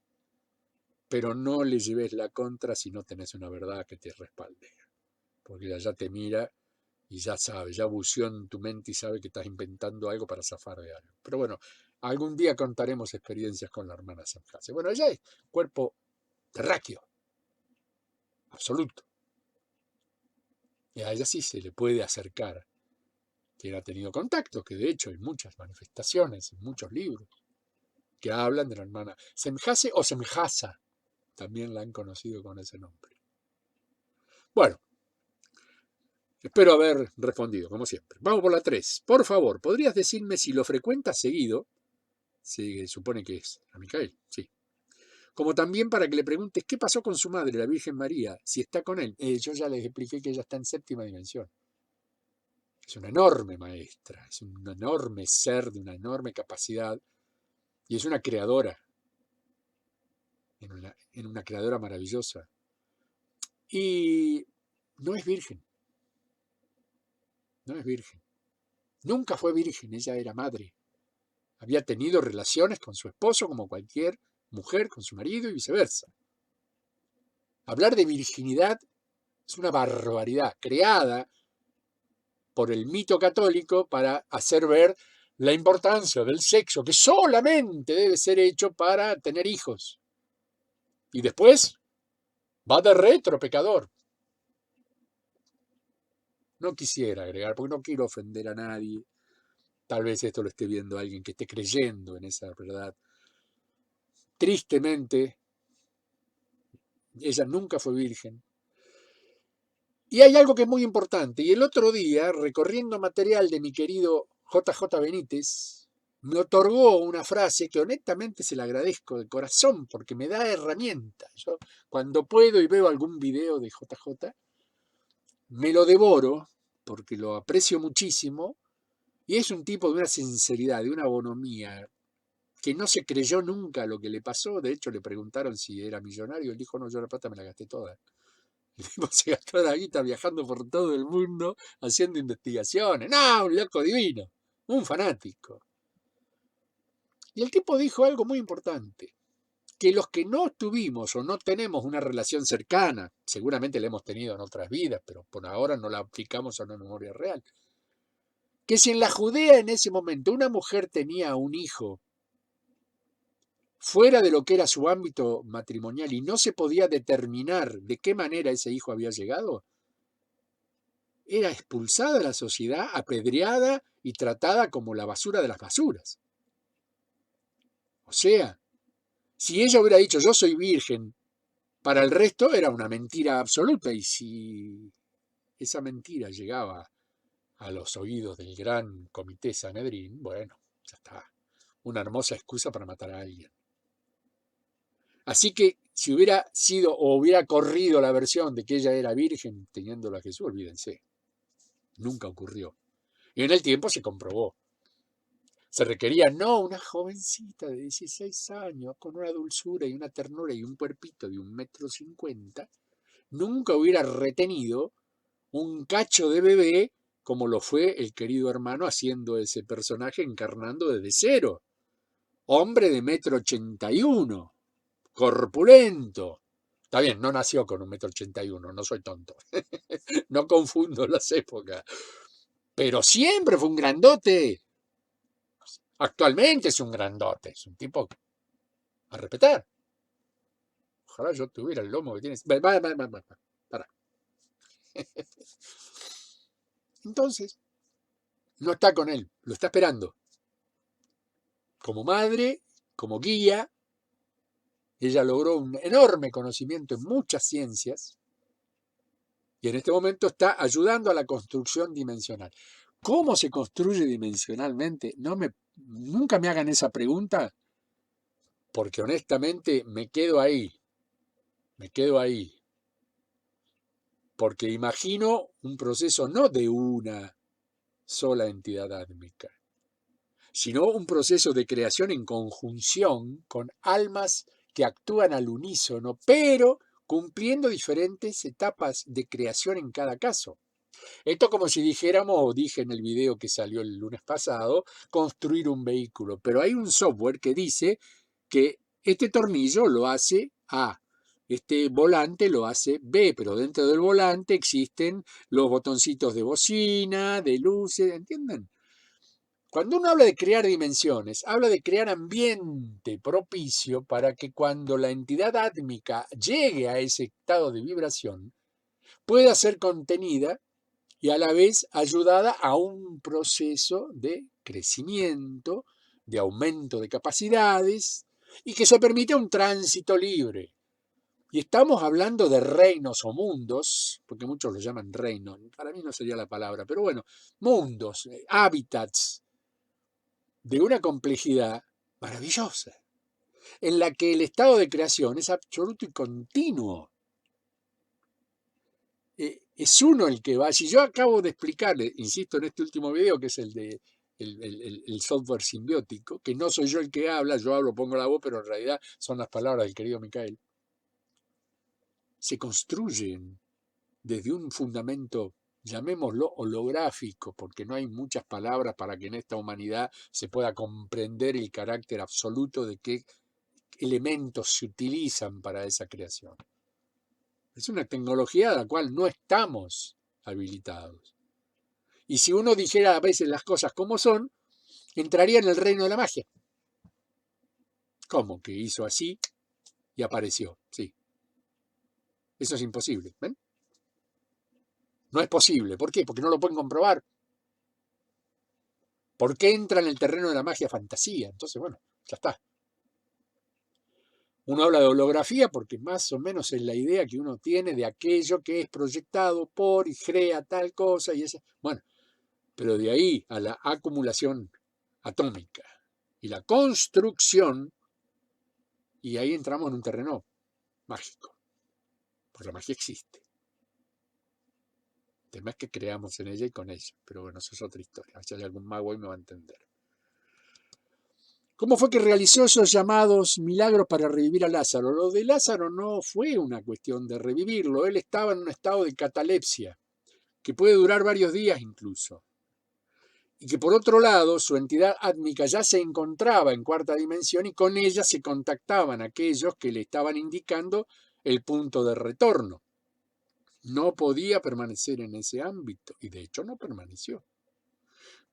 pero no le lleves la contra si no tenés una verdad que te respalde. Porque ella ya te mira y ya sabe, ya buceó en tu mente y sabe que estás inventando algo para zafar de algo. Pero bueno, algún día contaremos experiencias con la hermana Sanjase. Bueno, ella es cuerpo terráqueo, absoluto. Y a ella sí se le puede acercar, quien ha tenido contacto, que de hecho hay muchas manifestaciones, en muchos libros, que hablan de la hermana Semjase o Semjasa, también la han conocido con ese nombre. Bueno, espero haber respondido, como siempre. Vamos por la 3. Por favor, ¿podrías decirme si lo frecuentas seguido? Se supone que es a Micael, sí. Como también para que le preguntes qué pasó con su madre, la Virgen María, si está con él. Yo ya les expliqué que ella está en séptima dimensión. Es una enorme maestra, es un enorme ser de una enorme capacidad y es una creadora, en una creadora maravillosa. Y no es virgen, no es virgen. Nunca fue virgen, ella era madre. Había tenido relaciones con su esposo como cualquier mujer con su marido y viceversa. Hablar de virginidad es una barbaridad creada por el mito católico para hacer ver la importancia del sexo, que solamente debe ser hecho para tener hijos. Y después va de retro, pecador. No quisiera agregar, porque no quiero ofender a nadie. Tal vez esto lo esté viendo alguien que esté creyendo en esa verdad. Tristemente, ella nunca fue virgen. Y hay algo que es muy importante. Y el otro día, recorriendo material de mi querido JJ Benítez, me otorgó una frase que honestamente se la agradezco de corazón porque me da herramientas. Yo, cuando puedo y veo algún video de JJ, me lo devoro porque lo aprecio muchísimo y es un tipo de una sinceridad, de una bonomía, que no se creyó nunca lo que le pasó. De hecho, le preguntaron si era millonario. Él dijo, no, yo la plata me la gasté toda. El tipo se gastó la guita viajando por todo el mundo haciendo investigaciones. No, un loco divino, un fanático. Y el tipo dijo algo muy importante, que los que no tuvimos o no tenemos una relación cercana, seguramente la hemos tenido en otras vidas, pero por ahora no la aplicamos a una memoria real, que si en la Judea en ese momento una mujer tenía un hijo fuera de lo que era su ámbito matrimonial y no se podía determinar de qué manera ese hijo había llegado, era expulsada de la sociedad, apedreada y tratada como la basura de las basuras. O sea, si ella hubiera dicho yo soy virgen, para el resto era una mentira absoluta. Y si esa mentira llegaba a los oídos del gran comité Sanedrín, bueno, Ya está. Una hermosa excusa para matar a alguien. Así que si hubiera sido o hubiera corrido la versión de que ella era virgen teniéndola a Jesús, olvídense. Nunca ocurrió. Y en el tiempo se comprobó. Se requería no una jovencita de 16 años con una dulzura y una ternura y un cuerpito de 1,50 m. Nunca hubiera retenido un cacho de bebé como lo fue el querido hermano haciendo ese personaje encarnando desde cero. Hombre de 1,81 m, corpulento. Está bien, no nació con 1,81 m, no soy tonto. No confundo las épocas. Pero siempre fue un grandote. Actualmente es un grandote, es un tipo a respetar. Ojalá yo tuviera el lomo que tienes. Para. Entonces, no está con él, lo está esperando. Como madre, como guía, ella logró un enorme conocimiento en muchas ciencias y en este momento está ayudando a la construcción dimensional. ¿Cómo se construye dimensionalmente? Nunca me hagan esa pregunta, porque honestamente me quedo ahí. Porque imagino un proceso no de una sola entidad átmica, sino un proceso de creación en conjunción con almas que actúan al unísono, pero cumpliendo diferentes etapas de creación en cada caso. Esto como si dijéramos, o dije en el video que salió el lunes pasado, construir un vehículo, pero hay un software que dice que este tornillo lo hace A, este volante lo hace B, pero dentro del volante existen los botoncitos de bocina, de luces, ¿entienden? Cuando uno habla de crear dimensiones, habla de crear ambiente propicio para que cuando la entidad átmica llegue a ese estado de vibración, pueda ser contenida y a la vez ayudada a un proceso de crecimiento, de aumento de capacidades y que se permita un tránsito libre. Y estamos hablando de reinos o mundos, porque muchos lo llaman reinos, para mí no sería la palabra, pero bueno, mundos, hábitats de una complejidad maravillosa, en la que el estado de creación es absoluto y continuo. Es uno el que va. Si yo acabo de explicarle, insisto en este último video, que es el de el software simbiótico, que no soy yo el que habla, yo hablo, pongo la voz, pero en realidad son las palabras del querido Micael, se construyen desde un fundamento, llamémoslo holográfico, porque no hay muchas palabras para que en esta humanidad se pueda comprender el carácter absoluto de qué elementos se utilizan para esa creación. Es una tecnología a la cual no estamos habilitados. Y si uno dijera a veces las cosas como son, entraría en el reino de la magia. ¿Cómo? Que hizo así y apareció. Sí. Eso es imposible. ¿Ven? No es posible. ¿Por qué? Porque no lo pueden comprobar. ¿Por qué entra en el terreno de la magia fantasía? Entonces, bueno, ya está. Uno habla de holografía porque más o menos es la idea que uno tiene de aquello que es proyectado por y crea tal cosa y esa. Bueno, pero de ahí a la acumulación atómica y la construcción, y ahí entramos en un terreno mágico, porque la magia existe. El tema es que creamos en ella y con ella, pero bueno, eso es otra historia. Si hay algún mago ahí me va a entender. ¿Cómo fue que realizó esos llamados milagros para revivir a Lázaro? Lo de Lázaro no fue una cuestión de revivirlo, él estaba en un estado de catalepsia, que puede durar varios días incluso. Y que por otro lado, su entidad átmica ya se encontraba en cuarta dimensión y con ella se contactaban aquellos que le estaban indicando el punto de retorno. No podía permanecer en ese ámbito y de hecho no permaneció.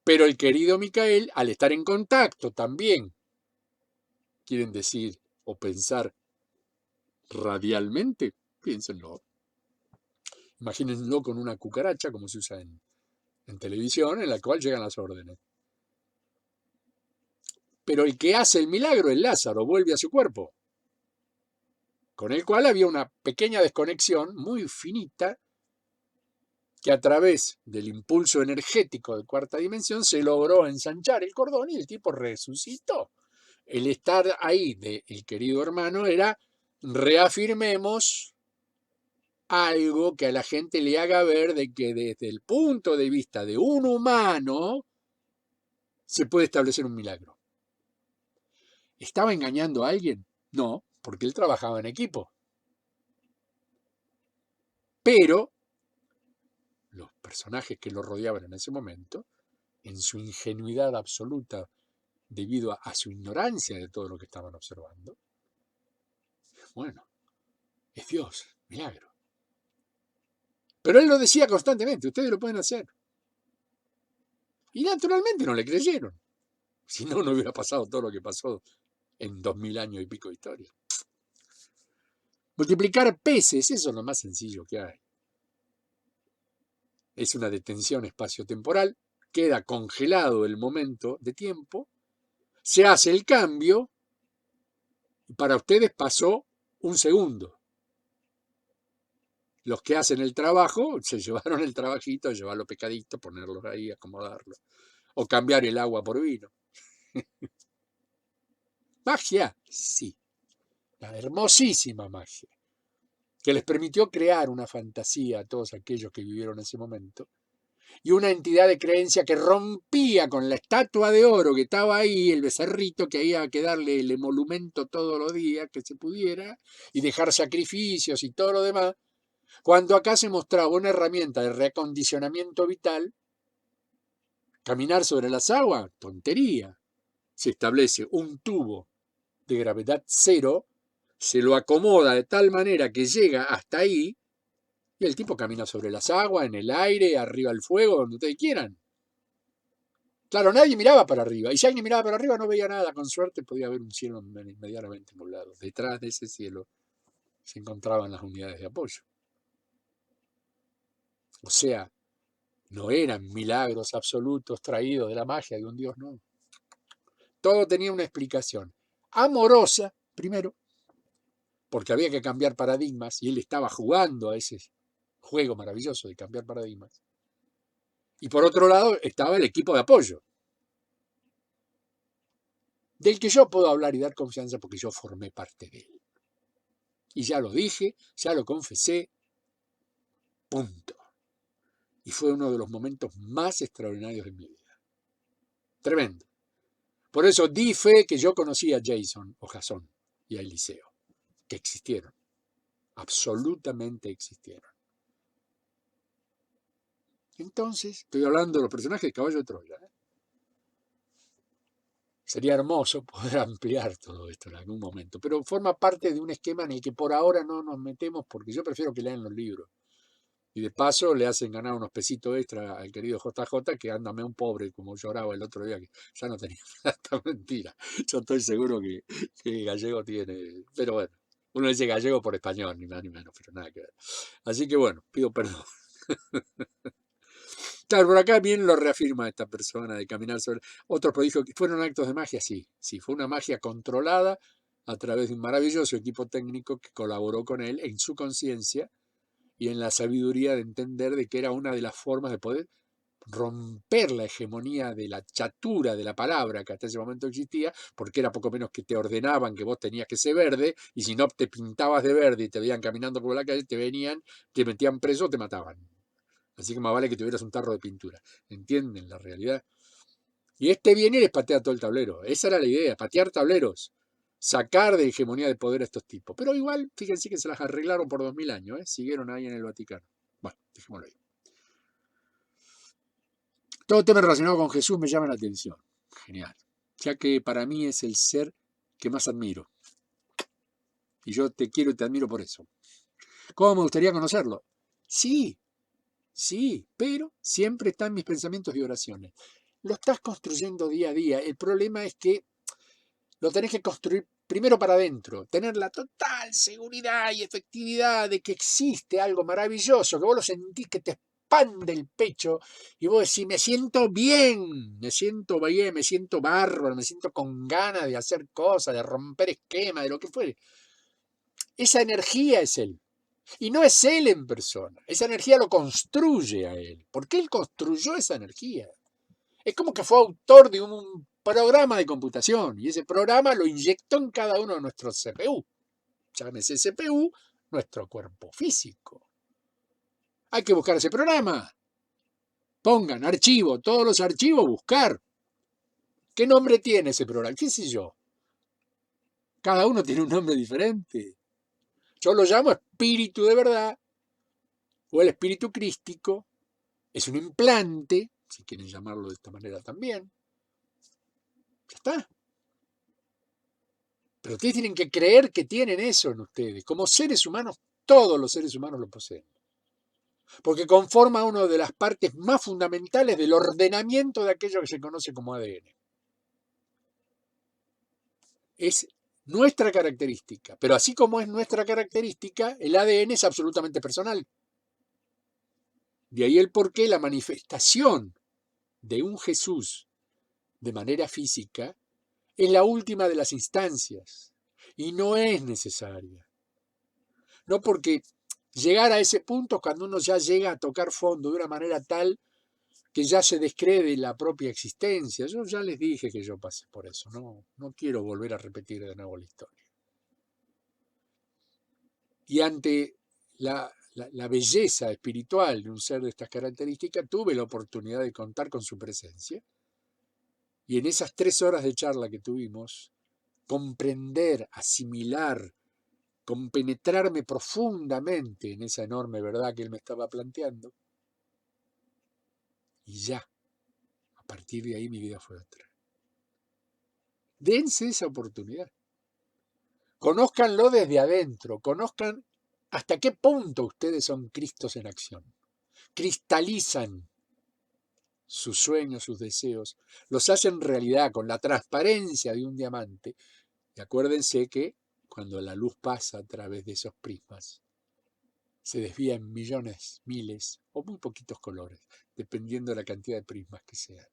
Pero el querido Micael, al estar en contacto también, quieren decir o pensar radialmente, piénsenlo. Imagínenlo con una cucaracha, como se usa en televisión, en la cual llegan las órdenes. Pero el que hace el milagro es Lázaro, vuelve a su cuerpo, con el cual había una pequeña desconexión muy finita que a través del impulso energético de cuarta dimensión se logró ensanchar el cordón y el tipo resucitó. El estar ahí del querido hermano era reafirmemos algo que a la gente le haga ver de que desde el punto de vista de un humano se puede establecer un milagro. ¿Estaba engañando a alguien? No, porque él trabajaba en equipo. Pero los personajes que lo rodeaban en ese momento, en su ingenuidad absoluta, debido a su ignorancia de todo lo que estaban observando, bueno, es Dios, milagro. Pero él lo decía constantemente, ustedes lo pueden hacer. Y naturalmente no le creyeron. Si no, no hubiera pasado todo lo que pasó en 2000 años y pico de historia. Multiplicar peces, eso es lo más sencillo que hay. Es una detención espacio-temporal, queda congelado el momento de tiempo, se hace el cambio, y para ustedes pasó un segundo. Los que hacen el trabajo se llevaron el trabajito, llevar los pescaditos, ponerlos ahí, acomodarlos, o cambiar el agua por vino. Magia, sí, la hermosísima magia, que les permitió crear una fantasía a todos aquellos que vivieron ese momento, y una entidad de creencia que rompía con la estatua de oro que estaba ahí, el becerrito que había que darle el emolumento todos los días que se pudiera, y dejar sacrificios y todo lo demás, cuando acá se mostraba una herramienta de reacondicionamiento vital. Caminar sobre las aguas, tontería. Se establece un tubo de gravedad cero, se lo acomoda de tal manera que llega hasta ahí, y el tipo camina sobre las aguas, en el aire, arriba del fuego, donde ustedes quieran. Claro, nadie miraba para arriba, y si alguien miraba para arriba no veía nada, con suerte podía haber un cielo medianamente nublado. Detrás de ese cielo se encontraban las unidades de apoyo. O sea, no eran milagros absolutos traídos de la magia de un dios, no. Todo tenía una explicación. Amorosa, primero, porque había que cambiar paradigmas, y él estaba jugando a ese juego maravilloso de cambiar paradigmas. Y por otro lado estaba el equipo de apoyo, del que yo puedo hablar y dar confianza porque yo formé parte de él. Y ya lo dije, ya lo confesé, punto. Y fue uno de los momentos más extraordinarios de mi vida. Tremendo. Por eso di fe que yo conocía a Jason o Jason y a Eliseo, que existieron, absolutamente existieron. Entonces, estoy hablando de los personajes de Caballo de Troya. Sería hermoso poder ampliar todo esto en algún momento, pero forma parte de un esquema en el que por ahora no nos metemos porque yo prefiero que lean los libros. Y de paso le hacen ganar unos pesitos extra al querido JJ, que ándame un pobre, como lloraba el otro día, que ya no tenía plata. Mentira. Yo estoy seguro que Gallego tiene, pero bueno, uno dice Gallego por español, ni más ni menos, pero nada que ver. Así que bueno, pido perdón. Claro, por acá bien lo reafirma esta persona de caminar sobre otros prodigios. ¿Fueron actos de magia? Sí, sí, fue una magia controlada a través de un maravilloso equipo técnico que colaboró con él en su conciencia y en la sabiduría de entender de que era una de las formas de poder romper la hegemonía de la chatura de la palabra que hasta ese momento existía, porque era poco menos que te ordenaban que vos tenías que ser verde, y si no te pintabas de verde y te veían caminando por la calle, te venían, te metían preso o te mataban. Así que más vale que tuvieras un tarro de pintura. ¿Entienden la realidad? Y este viene y les patea todo el tablero. Esa era la idea, patear tableros. Sacar de hegemonía de poder a estos tipos. Pero igual, fíjense que se las arreglaron por 2000 años, ¿eh? Siguieron ahí en el Vaticano. Bueno, dejémoslo ahí. Todo tema relacionado con Jesús me llama la atención. Genial. Ya que para mí es el ser que más admiro. Y yo te quiero y te admiro por eso. ¿Cómo me gustaría conocerlo? Sí, sí, pero siempre están mis pensamientos y oraciones. Lo estás construyendo día a día. El problema es que lo tenés que construir primero para adentro, tener la total seguridad y efectividad de que existe algo maravilloso, que vos lo sentís que te expande el pecho y vos decís, me siento bien, me siento bárbaro, me siento con ganas de hacer cosas, de romper esquemas, de lo que fuere. Esa energía es él. Y no es él en persona. Esa energía lo construye a él. Porque él construyó esa energía. Es como que fue autor de un programa de computación. Y ese programa lo inyectó en cada uno de nuestros CPU. Llámese CPU, nuestro cuerpo físico. Hay que buscar ese programa. Pongan archivo, todos los archivos, buscar. ¿Qué nombre tiene ese programa? ¿Qué sé yo? Cada uno tiene un nombre diferente. Yo lo llamo espíritu de verdad o el espíritu crístico. Es un implante, si quieren llamarlo de esta manera también. Ya está. Pero ustedes tienen que creer que tienen eso en ustedes. Como seres humanos, todos los seres humanos lo poseen. Porque conforma una de las partes más fundamentales del ordenamiento de aquello que se conoce como ADN. Es nuestra característica. Pero así como es nuestra característica, el ADN es absolutamente personal. De ahí el porqué la manifestación de un Jesús de manera física es la última de las instancias y no es necesaria. No porque llegar a ese punto cuando uno ya llega a tocar fondo de una manera tal que ya se descree de la propia existencia. Yo ya les dije que yo pasé por eso, no quiero volver a repetir de nuevo la historia. Y ante la belleza espiritual de un ser de estas características, tuve la oportunidad de contar con su presencia. Y en esas 3 horas de charla que tuvimos, comprender, asimilar, compenetrarme profundamente en esa enorme verdad que él me estaba planteando. Y ya, a partir de ahí mi vida fue otra. Dense esa oportunidad. Conózcanlo desde adentro, conozcan hasta qué punto ustedes son Cristos en acción. Cristalizan sus sueños, sus deseos, los hacen realidad con la transparencia de un diamante. Y acuérdense que cuando la luz pasa a través de esos prismas, se desvía en millones, miles o muy poquitos colores, dependiendo de la cantidad de prismas que sean.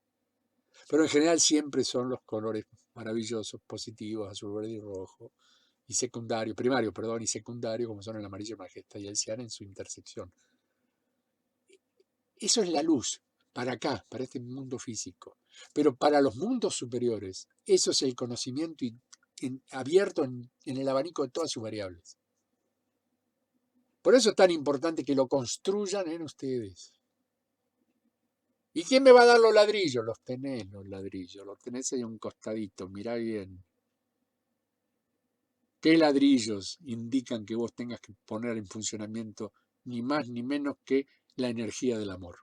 Pero en general siempre son los colores maravillosos, positivos, azul, verde y rojo, y primario, y secundario, como son el amarillo, magenta y el cian en su intersección. Eso es la luz, para acá, para este mundo físico. Pero para los mundos superiores, eso es el conocimiento abierto en el abanico de todas sus variables. Por eso es tan importante que lo construyan en ustedes. ¿Y quién me va a dar los ladrillos? Los tenés ahí a un costadito, mirá bien. ¿Qué ladrillos indican que vos tengas que poner en funcionamiento ni más ni menos que la energía del amor?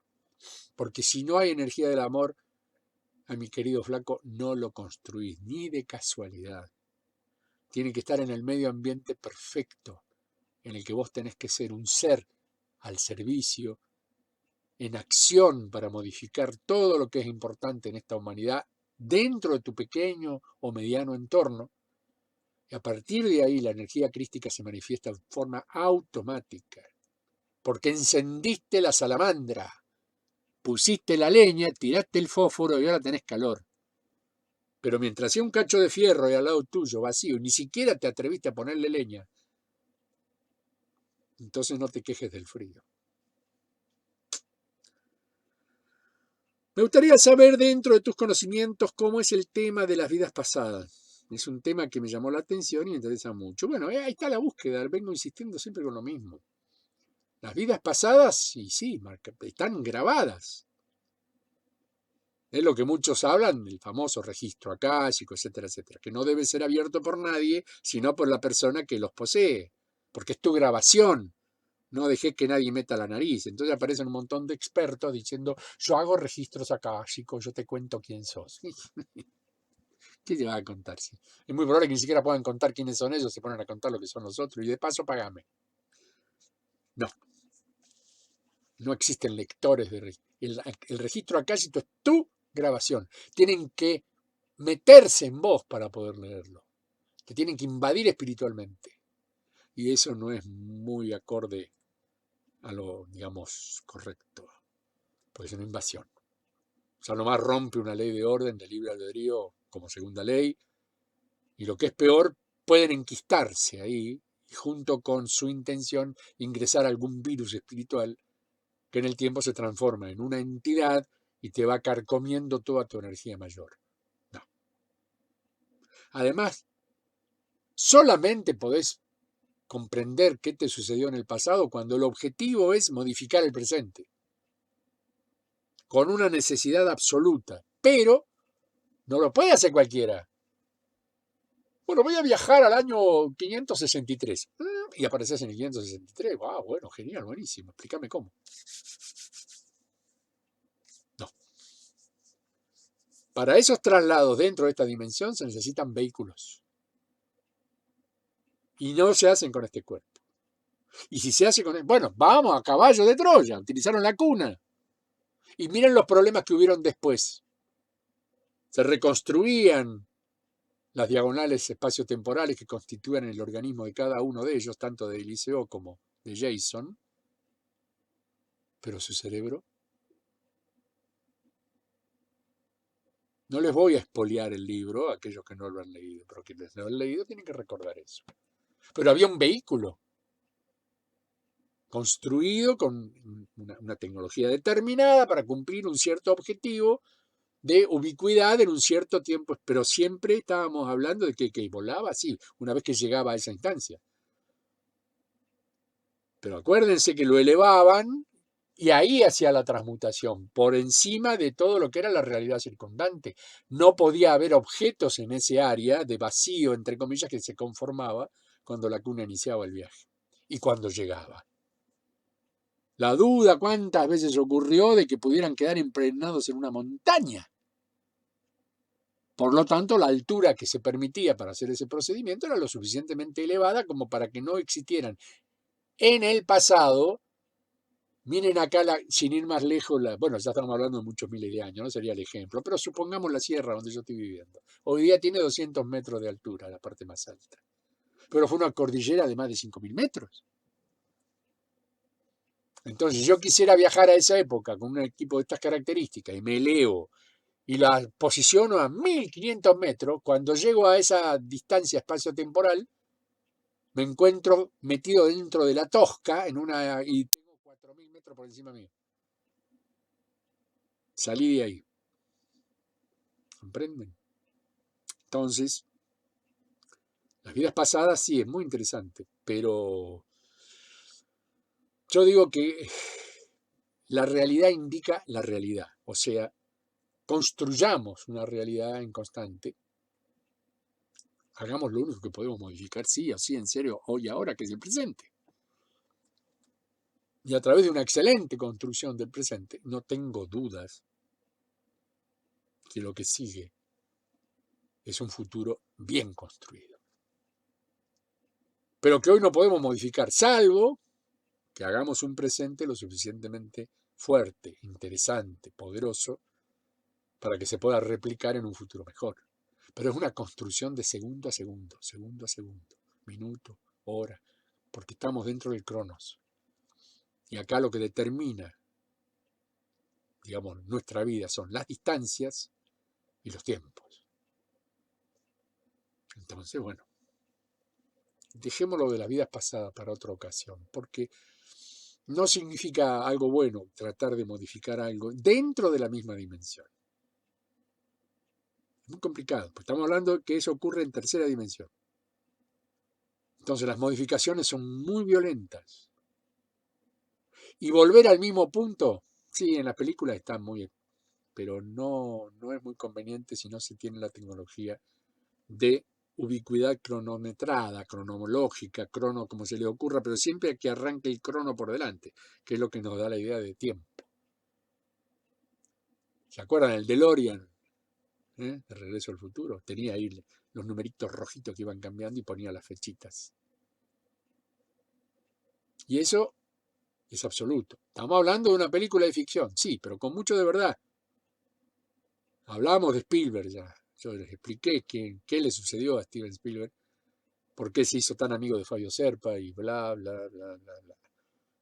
Porque si no hay energía del amor, a mi querido flaco, no lo construís, ni de casualidad. Tiene que estar en el medio ambiente perfecto, en el que vos tenés que ser un ser al servicio, en acción para modificar todo lo que es importante en esta humanidad dentro de tu pequeño o mediano entorno. Y a partir de ahí la energía crística se manifiesta de forma automática, porque encendiste la salamandra, pusiste la leña, tiraste el fósforo y ahora tenés calor. Pero mientras hacía un cacho de fierro y al lado tuyo vacío, ni siquiera te atreviste a ponerle leña, entonces no te quejes del frío. Me gustaría saber dentro de tus conocimientos cómo es el tema de las vidas pasadas. Es un tema que me llamó la atención y me interesa mucho. Bueno, ahí está la búsqueda, vengo insistiendo siempre con lo mismo. Las vidas pasadas, sí, están grabadas. Es lo que muchos hablan del famoso registro akáshico, etcétera, etcétera, que no debe ser abierto por nadie, sino por la persona que los posee, porque es tu grabación. No dejé que nadie meta la nariz. Entonces aparecen un montón de expertos diciendo, yo hago registros akáshicos, yo te cuento quién sos. ¿Qué te va a contar? Sí. Es muy probable que ni siquiera puedan contar quiénes son ellos, se ponen a contar lo que son los otros y de paso pagame. No existen lectores de registro. El registro akáshico es tu grabación. Tienen que meterse en vos para poder leerlo. Te tienen que invadir espiritualmente. Y eso no es muy acorde a lo, digamos, correcto. Porque es una invasión. O sea, nomás rompe una ley de orden de libre albedrío como segunda ley. Y lo que es peor, pueden enquistarse ahí y junto con su intención ingresar algún virus espiritual que en el tiempo se transforma en una entidad y te va carcomiendo toda tu energía mayor. No. Además, solamente podés comprender qué te sucedió en el pasado cuando el objetivo es modificar el presente, con una necesidad absoluta, pero no lo puede hacer cualquiera. Bueno, voy a viajar al año 563. Y apareces en el 563. Wow, bueno, genial, buenísimo. Explícame cómo. No. Para esos traslados dentro de esta dimensión se necesitan vehículos. Y no se hacen con este cuerpo. Y si se hace con... Bueno, vamos a caballo de Troya. Utilizaron la cuna. Y miren los problemas que hubieron después. Se reconstruían las diagonales espaciotemporales que constituyen el organismo de cada uno de ellos, tanto de Eliseo como de Jason. Pero su cerebro... No les voy a expoliar el libro a aquellos que no lo han leído, pero quienes lo han leído tienen que recordar eso. Pero había un vehículo construido con una tecnología determinada para cumplir un cierto objetivo de ubicuidad en un cierto tiempo, pero siempre estábamos hablando de que volaba así, una vez que llegaba a esa instancia. Pero acuérdense que lo elevaban y ahí hacía la transmutación, por encima de todo lo que era la realidad circundante. No podía haber objetos en ese área de vacío, entre comillas, que se conformaba cuando la cuna iniciaba el viaje y cuando llegaba. La duda cuántas veces ocurrió de que pudieran quedar impregnados en una montaña. Por lo tanto, la altura que se permitía para hacer ese procedimiento era lo suficientemente elevada como para que no existieran en el pasado. Miren acá, sin ir más lejos, bueno, ya estamos hablando de muchos miles de años, no sería el ejemplo, pero supongamos la sierra donde yo estoy viviendo. Hoy día tiene 200 metros de altura, la parte más alta. Pero fue una cordillera de más de 5.000 metros. Entonces, si yo quisiera viajar a esa época con un equipo de estas características y me elevo y la posiciono a 1.500 metros, cuando llego a esa distancia espacio-temporal, me encuentro metido dentro de la Tosca y tengo 4.000 metros por encima mío. Salí de ahí. ¿Comprenden? Entonces, las vidas pasadas sí es muy interesante, pero yo digo que la realidad indica la realidad. O sea, construyamos una realidad en constante. Hagamos lo único que podemos modificar, sí o sí, en serio, hoy y ahora, que es el presente. Y a través de una excelente construcción del presente, no tengo dudas que lo que sigue es un futuro bien construido. Pero que hoy no podemos modificar, salvo que hagamos un presente lo suficientemente fuerte, interesante, poderoso, para que se pueda replicar en un futuro mejor. Pero es una construcción de segundo a segundo, minuto, hora, porque estamos dentro del cronos. Y acá lo que determina, digamos, nuestra vida son las distancias y los tiempos. Entonces, bueno, dejémoslo de las vidas pasadas para otra ocasión, porque no significa algo bueno tratar de modificar algo dentro de la misma dimensión. Es muy complicado, porque estamos hablando de que eso ocurre en tercera dimensión. Entonces las modificaciones son muy violentas. Y volver al mismo punto, sí, en la película está muy bien, pero no es muy conveniente si no se tiene la tecnología de ubicuidad cronometrada, cronológica, como se le ocurra, pero siempre que arranque el crono por delante, que es lo que nos da la idea de tiempo. ¿Se acuerdan? El DeLorean, de Regreso al Futuro, tenía ahí los numeritos rojitos que iban cambiando y ponía las fechitas. Y eso es absoluto. Estamos hablando de una película de ficción, sí, pero con mucho de verdad. Hablamos de Spielberg ya. Yo les expliqué qué le sucedió a Steven Spielberg, por qué se hizo tan amigo de Fabio Serpa y bla, bla, bla, bla, bla.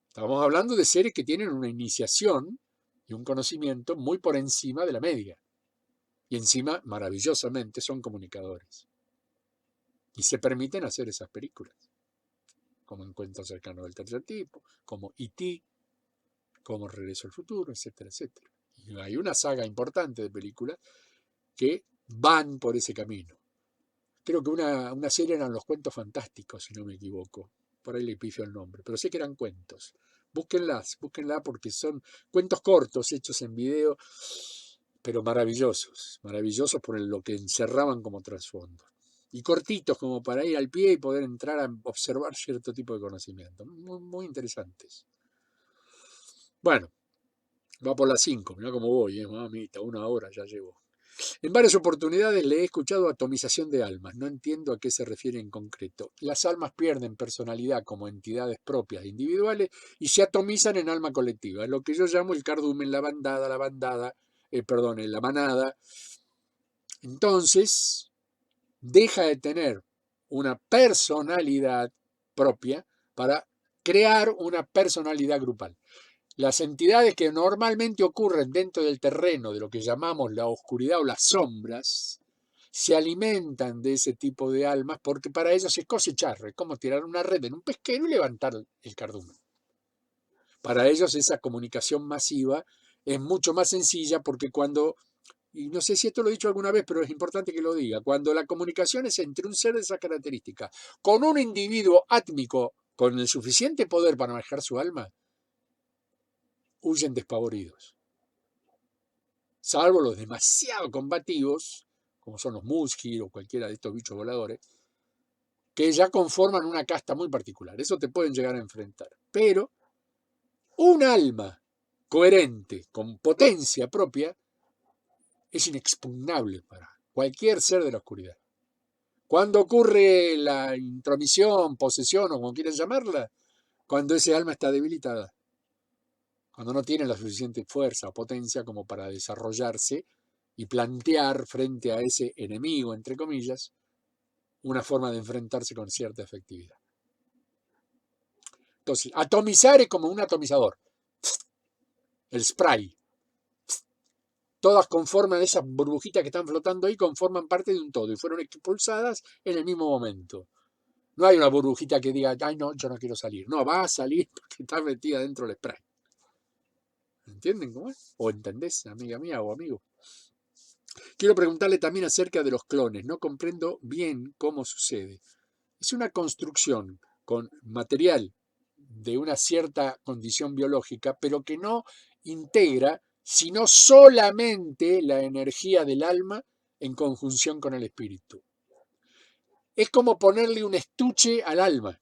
Estamos hablando de seres que tienen una iniciación y un conocimiento muy por encima de la media. Y encima, maravillosamente, son comunicadores. Y se permiten hacer esas películas. como Encuentro Cercano del Tercer Tipo, como E.T., como Regreso al Futuro, etcétera, etcétera. Y hay una saga importante de películas que van por ese camino. Creo que una serie eran Los Cuentos Fantásticos, si no me equivoco. Por ahí le pifio el nombre, pero sé que eran cuentos. Búsquenla porque son cuentos cortos hechos en video, pero maravillosos, maravillosos por lo que encerraban como trasfondo. Y cortitos como para ir al pie y poder entrar a observar cierto tipo de conocimiento. Muy, muy interesantes. Bueno, va por las 5, mirá cómo voy, mamita, 1 hora ya llevo. En varias oportunidades le he escuchado atomización de almas. No entiendo a qué se refiere en concreto. Las almas pierden personalidad como entidades propias individuales y se atomizan en alma colectiva. Es lo que yo llamo el cardumen, la manada. Entonces, deja de tener una personalidad propia para crear una personalidad grupal. Las entidades que normalmente ocurren dentro del terreno de lo que llamamos la oscuridad o las sombras, se alimentan de ese tipo de almas porque para ellos es cosechar, es como tirar una red en un pesquero y levantar el cardumen. Para ellos esa comunicación masiva es mucho más sencilla porque cuando, y no sé si esto lo he dicho alguna vez, pero es importante que lo diga, cuando la comunicación es entre un ser de esa característica con un individuo átmico con el suficiente poder para manejar su alma, huyen despavoridos. Salvo los demasiado combativos, como son los Muskir o cualquiera de estos bichos voladores, que ya conforman una casta muy particular. Eso te pueden llegar a enfrentar. Pero un alma coherente, con potencia propia, es inexpugnable para cualquier ser de la oscuridad. ¿Cuándo ocurre la intromisión, posesión o como quieran llamarla? Cuando ese alma está debilitada. Cuando no tiene la suficiente fuerza o potencia como para desarrollarse y plantear frente a ese enemigo, entre comillas, una forma de enfrentarse con cierta efectividad. Entonces, atomizar es como un atomizador. El spray. Todas conforman esas burbujitas que están flotando ahí, conforman parte de un todo y fueron expulsadas en el mismo momento. No hay una burbujita que diga, ay no, yo no quiero salir. No, va a salir porque está metida dentro del spray. ¿Entienden cómo es? ¿O entendés, amiga mía o amigo? Quiero preguntarle también acerca de los clones. No comprendo bien cómo sucede. Es una construcción con material de una cierta condición biológica, pero que no integra sino solamente la energía del alma en conjunción con el espíritu. Es como ponerle un estuche al alma.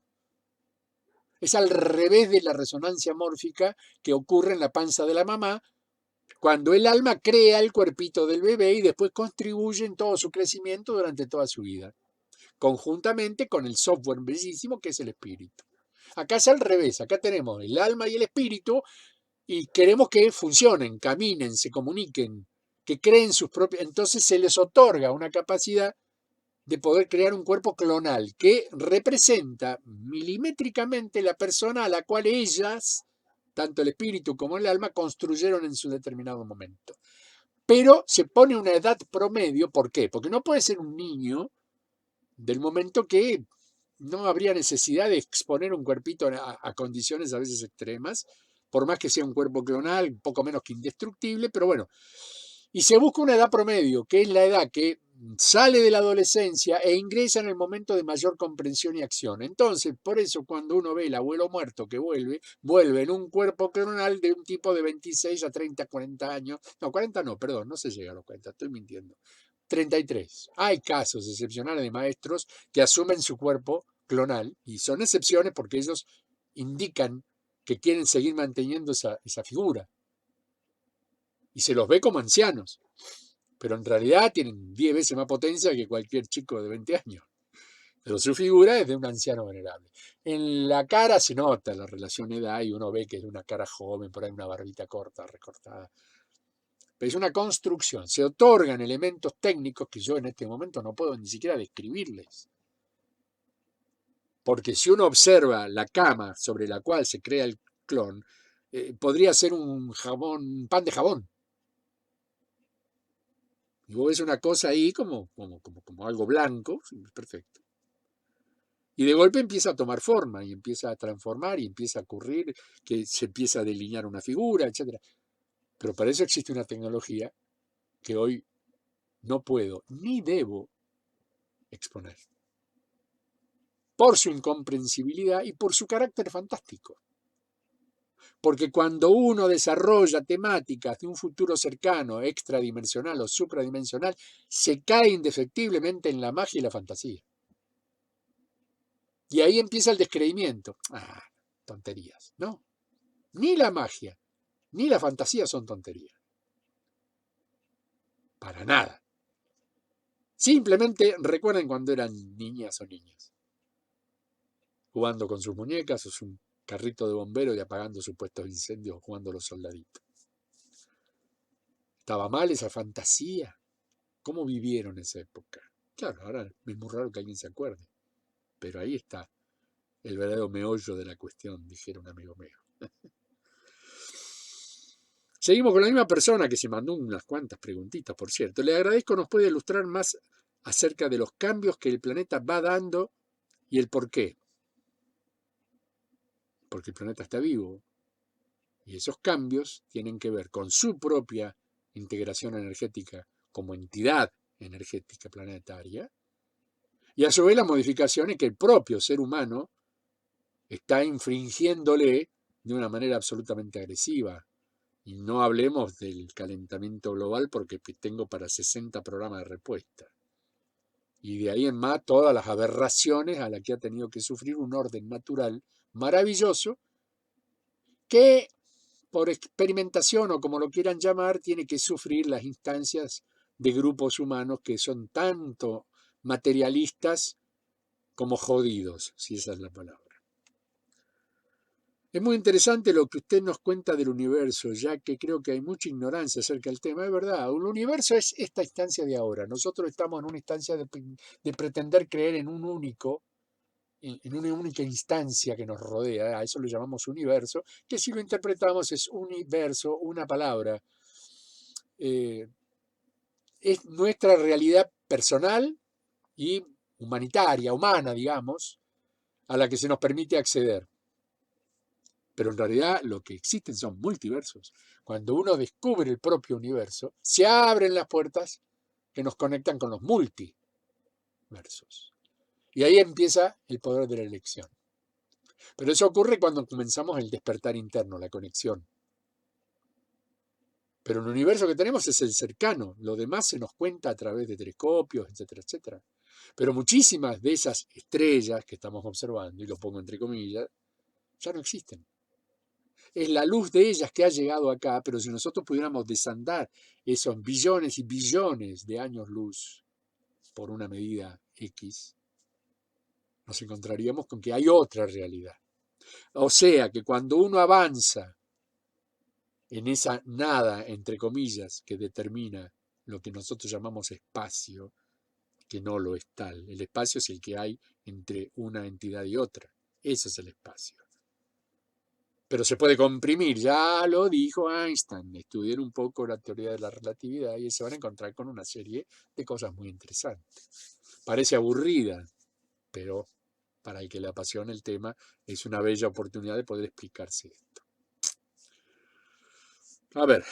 Es al revés de la resonancia mórfica que ocurre en la panza de la mamá, cuando el alma crea el cuerpito del bebé y después contribuye en todo su crecimiento durante toda su vida, conjuntamente con el software bellísimo que es el espíritu. Acá es al revés, acá tenemos el alma y el espíritu y queremos que funcionen, caminen, se comuniquen, que creen sus propias... Entonces se les otorga una capacidad de poder crear un cuerpo clonal que representa milimétricamente la persona a la cual ellas, tanto el espíritu como el alma, construyeron en su determinado momento. Pero se pone una edad promedio, ¿por qué? Porque no puede ser un niño del momento que no habría necesidad de exponer un cuerpito a condiciones a veces extremas, por más que sea un cuerpo clonal, poco menos que indestructible, pero bueno. Y se busca una edad promedio, que es la edad que sale de la adolescencia e ingresa en el momento de mayor comprensión y acción. Entonces, por eso cuando uno ve el abuelo muerto que vuelve en un cuerpo clonal de un tipo de 26 a 30, 40 años. No, 40 no, perdón, no se llega a los 40, estoy mintiendo. 33. Hay casos excepcionales de maestros que asumen su cuerpo clonal y son excepciones porque ellos indican que quieren seguir manteniendo esa figura y se los ve como ancianos, pero en realidad tienen 10 veces más potencia que cualquier chico de 20 años. Pero su figura es de un anciano venerable. En la cara se nota la relación edad y uno ve que es una cara joven, por ahí una barbita corta, recortada. Pero es una construcción, se otorgan elementos técnicos que yo en este momento no puedo ni siquiera describirles. Porque si uno observa la cama sobre la cual se crea el clon, podría ser un pan de jabón. Y vos ves una cosa ahí como algo blanco, perfecto. Y de golpe empieza a tomar forma y empieza a transformar y empieza a ocurrir que se empieza a delinear una figura, etc. Pero para eso existe una tecnología que hoy no puedo ni debo exponer, por su incomprensibilidad y por su carácter fantástico. Porque cuando uno desarrolla temáticas de un futuro cercano, extradimensional o supradimensional, se cae indefectiblemente en la magia y la fantasía. Y ahí empieza el descreimiento. Ah, tonterías. No, ni la magia, ni la fantasía son tonterías. Para nada. Simplemente recuerden cuando eran niñas o niños, jugando con sus muñecas o su carrito de bombero y apagando supuestos incendios o jugando a los soldaditos. ¿Estaba mal esa fantasía? ¿Cómo vivieron esa época? Claro, ahora es muy raro que alguien se acuerde, pero ahí está el verdadero meollo de la cuestión, dijera un amigo mío. Seguimos con la misma persona que se mandó unas cuantas preguntitas, por cierto. Le agradezco, nos puede ilustrar más acerca de los cambios que el planeta va dando y el por qué. Porque el planeta está vivo y esos cambios tienen que ver con su propia integración energética como entidad energética planetaria y a su vez las modificaciones que el propio ser humano está infringiéndole de una manera absolutamente agresiva. Y no hablemos del calentamiento global porque tengo para 60 programas de respuesta. Y de ahí en más todas las aberraciones a las que ha tenido que sufrir un orden natural maravilloso que por experimentación o como lo quieran llamar, tiene que sufrir las instancias de grupos humanos que son tanto materialistas como jodidos, si esa es la palabra. Es muy interesante lo que usted nos cuenta del universo, ya que creo que hay mucha ignorancia acerca del tema. Es verdad, el universo es esta instancia de ahora. Nosotros estamos en una instancia de pretender creer en un único, en una única instancia que nos rodea. A eso lo llamamos universo, que si lo interpretamos es universo, una palabra. Es nuestra realidad personal y humanitaria, humana, digamos, a la que se nos permite acceder. Pero en realidad lo que existen son multiversos. Cuando uno descubre el propio universo, se abren las puertas que nos conectan con los multiversos. Y ahí empieza el poder de la elección. Pero eso ocurre cuando comenzamos el despertar interno, la conexión. Pero el universo que tenemos es el cercano. Lo demás se nos cuenta a través de telescopios, etcétera, etcétera. Pero muchísimas de esas estrellas que estamos observando, y lo pongo entre comillas, ya no existen. Es la luz de ellas que ha llegado acá, pero si nosotros pudiéramos desandar esos billones y billones de años luz por una medida X, nos encontraríamos con que hay otra realidad. O sea que cuando uno avanza en esa nada, entre comillas, que determina lo que nosotros llamamos espacio, que no lo es tal. El espacio es el que hay entre una entidad y otra. Ese es el espacio. Pero se puede comprimir, ya lo dijo Einstein. Estudien un poco la teoría de la relatividad y se van a encontrar con una serie de cosas muy interesantes. Parece aburrida, pero para el que le apasiona el tema es una bella oportunidad de poder explicarse esto. A ver,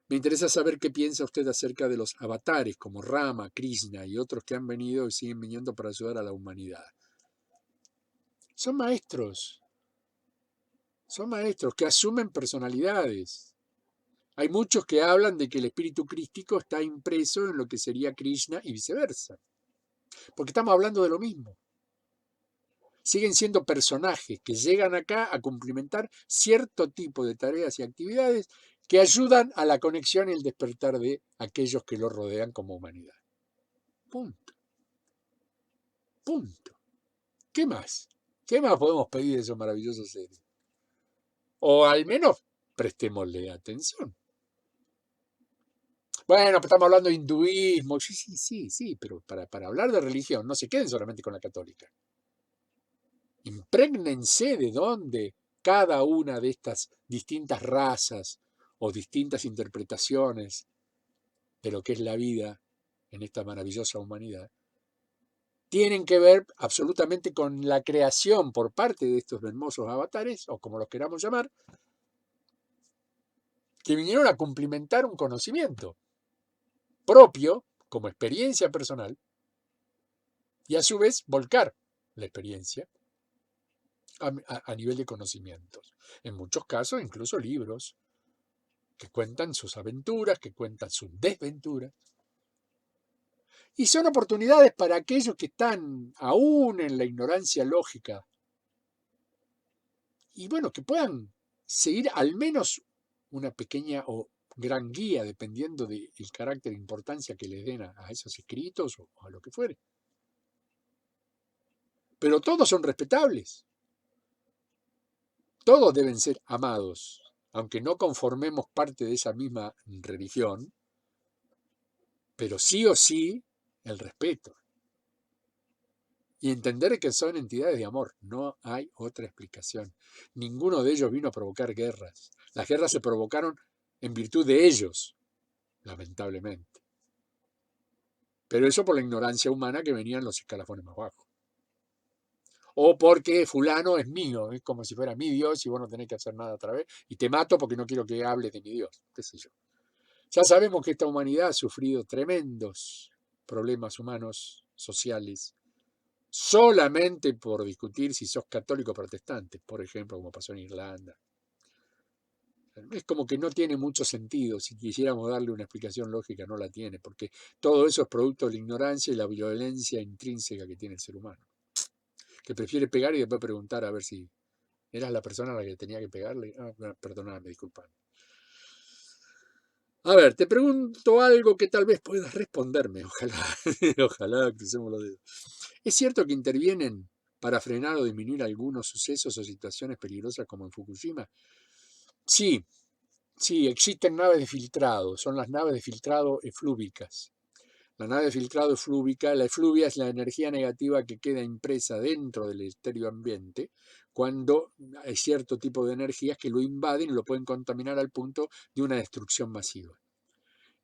me interesa saber qué piensa usted acerca de los avatares como Rama, Krishna y otros que han venido y siguen viniendo para ayudar a la humanidad. Son maestros que asumen personalidades. Hay muchos que hablan de que el espíritu crístico está impreso en lo que sería Krishna y viceversa, porque estamos hablando de lo mismo. Siguen siendo personajes que llegan acá a cumplimentar cierto tipo de tareas y actividades que ayudan a la conexión y el despertar de aquellos que lo rodean como humanidad. Punto. Punto. ¿Qué más? ¿Qué más podemos pedir de esos maravillosos seres? O al menos prestémosle atención. Bueno, estamos hablando de hinduismo. Sí, pero para hablar de religión no se queden solamente con la católica. Imprégnense de dónde cada una de estas distintas razas o distintas interpretaciones de lo que es la vida en esta maravillosa humanidad tienen que ver absolutamente con la creación por parte de estos hermosos avatares, o como los queramos llamar, que vinieron a cumplimentar un conocimiento propio, como experiencia personal, y a su vez volcar la experiencia a nivel de conocimientos. En muchos casos, incluso libros que cuentan sus aventuras, que cuentan sus desventuras. Y son oportunidades para aquellos que están aún en la ignorancia lógica y bueno, que puedan seguir al menos una pequeña o gran guía, dependiendo del carácter e importancia que les den a esos escritos o a lo que fuere. Pero todos son respetables, todos deben ser amados, aunque no conformemos parte de esa misma religión, pero sí o sí el respeto. Y entender que son entidades de amor, no hay otra explicación. Ninguno de ellos vino a provocar guerras. Las guerras se provocaron en virtud de ellos, lamentablemente. Pero eso por la ignorancia humana que venían los escalafones más bajos. O porque fulano es mío, es como si fuera mi Dios y vos no tenés que hacer nada otra vez, y te mato porque no quiero que hables de mi Dios, qué sé yo. Ya sabemos que esta humanidad ha sufrido tremendos problemas humanos, sociales, solamente por discutir si sos católico o protestante, por ejemplo, como pasó en Irlanda. Es como que no tiene mucho sentido, si quisiéramos darle una explicación lógica, no la tiene, porque todo eso es producto de la ignorancia y la violencia intrínseca que tiene el ser humano, que prefiere pegar y después preguntar a ver si eras la persona a la que tenía que pegarle. Ah, perdóname, disculpa. A ver, te pregunto algo que tal vez puedas responderme, ojalá, ojalá crucemos los dedos. ¿Es cierto que intervienen para frenar o disminuir algunos sucesos o situaciones peligrosas como en Fukushima? Sí, sí, existen naves de filtrado, son las naves de filtrado eflúvicas. La nave de filtrado eflúvica, la efluvia es la energía negativa que queda impresa dentro del estéreo ambiente cuando hay cierto tipo de energías que lo invaden y lo pueden contaminar al punto de una destrucción masiva.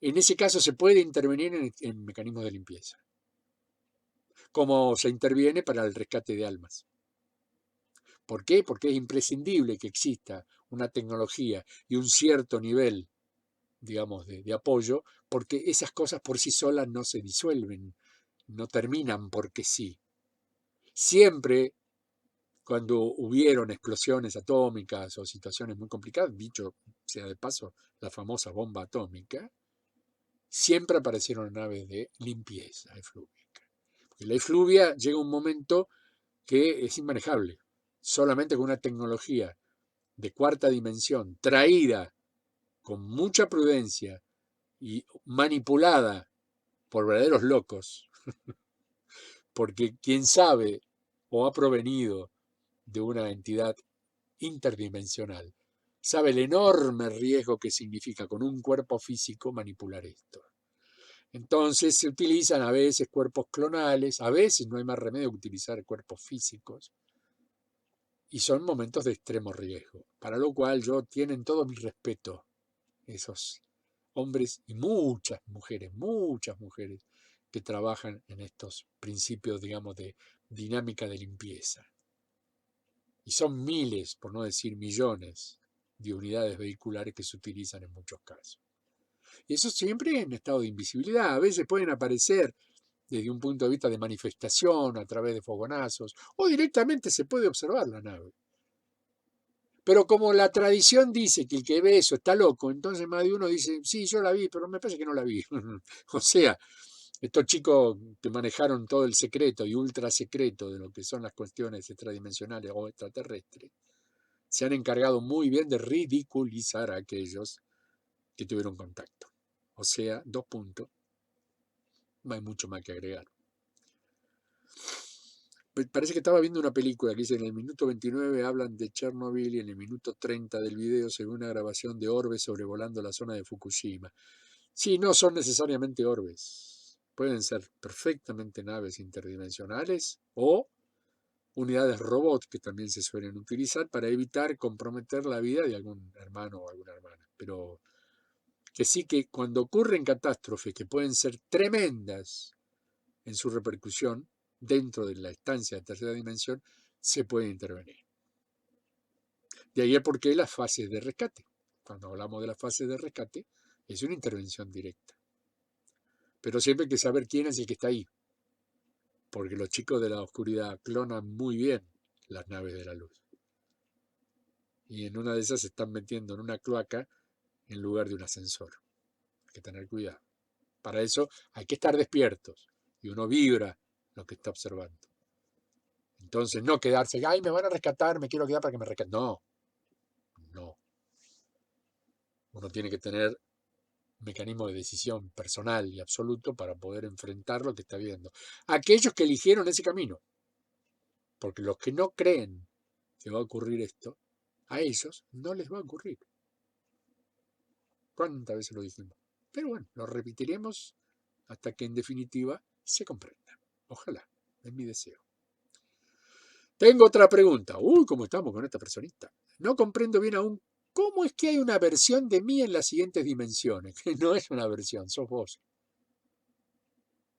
En ese caso se puede intervenir en mecanismos de limpieza, como se interviene para el rescate de almas. ¿Por qué? Porque es imprescindible que exista una tecnología y un cierto nivel, digamos, de apoyo, porque esas cosas por sí solas no se disuelven, no terminan porque sí. Siempre cuando hubieron explosiones atómicas o situaciones muy complicadas, dicho sea de paso, la famosa bomba atómica, siempre aparecieron naves de limpieza eflúvica. Porque la efluvia llega un momento que es inmanejable. Solamente con una tecnología de cuarta dimensión, traída con mucha prudencia y manipulada por verdaderos locos, porque quien sabe o ha provenido de una entidad interdimensional, sabe el enorme riesgo que significa con un cuerpo físico manipular esto. Entonces se utilizan a veces cuerpos clonales, a veces no hay más remedio que utilizar cuerpos físicos, y son momentos de extremo riesgo, para lo cual yo tienen todo mi respeto esos hombres y muchas mujeres que trabajan en estos principios, digamos, de dinámica de limpieza. Y son miles, por no decir millones, de unidades vehiculares que se utilizan en muchos casos. Y eso siempre en estado de invisibilidad. A veces pueden aparecer desde un punto de vista de manifestación, a través de fogonazos, o directamente se puede observar la nave. Pero como la tradición dice que el que ve eso está loco, entonces más de uno dice, sí, yo la vi, pero me parece que no la vi. O sea, estos chicos que manejaron todo el secreto y ultra secreto de lo que son las cuestiones extradimensionales o extraterrestres, se han encargado muy bien de ridiculizar a aquellos que tuvieron contacto. O sea, 2 puntos, no hay mucho más que agregar. Parece que estaba viendo una película que dice en el minuto 29 hablan de Chernobyl y en el minuto 30 del video se ve una grabación de orbes sobrevolando la zona de Fukushima. Sí, no son necesariamente orbes. Pueden ser perfectamente naves interdimensionales o unidades robot que también se suelen utilizar para evitar comprometer la vida de algún hermano o alguna hermana. Pero que sí que cuando ocurren catástrofes que pueden ser tremendas en su repercusión, dentro de la estancia de tercera dimensión, se puede intervenir. De ahí el porqué las fases de rescate. Cuando hablamos de las fases de rescate, es una intervención directa. Pero siempre hay que saber quién es el que está ahí. Porque los chicos de la oscuridad clonan muy bien las naves de la luz. Y en una de esas se están metiendo en una cloaca en lugar de un ascensor. Hay que tener cuidado. Para eso hay que estar despiertos. Y uno vibra lo que está observando. Entonces no quedarse, ay, me van a rescatar, me quiero quedar para que me rescaten. No. Uno tiene que tener un mecanismo de decisión personal y absoluto para poder enfrentar lo que está viendo. Aquellos que eligieron ese camino. Porque los que no creen que va a ocurrir esto, a ellos no les va a ocurrir. ¿Cuántas veces lo dijimos? Pero bueno, lo repetiremos hasta que en definitiva se comprenda. Ojalá, es mi deseo. Tengo otra pregunta. Uy, ¿cómo estamos con esta personita? No comprendo bien aún cómo es que hay una versión de mí en las siguientes dimensiones. Que no es una versión, sos vos.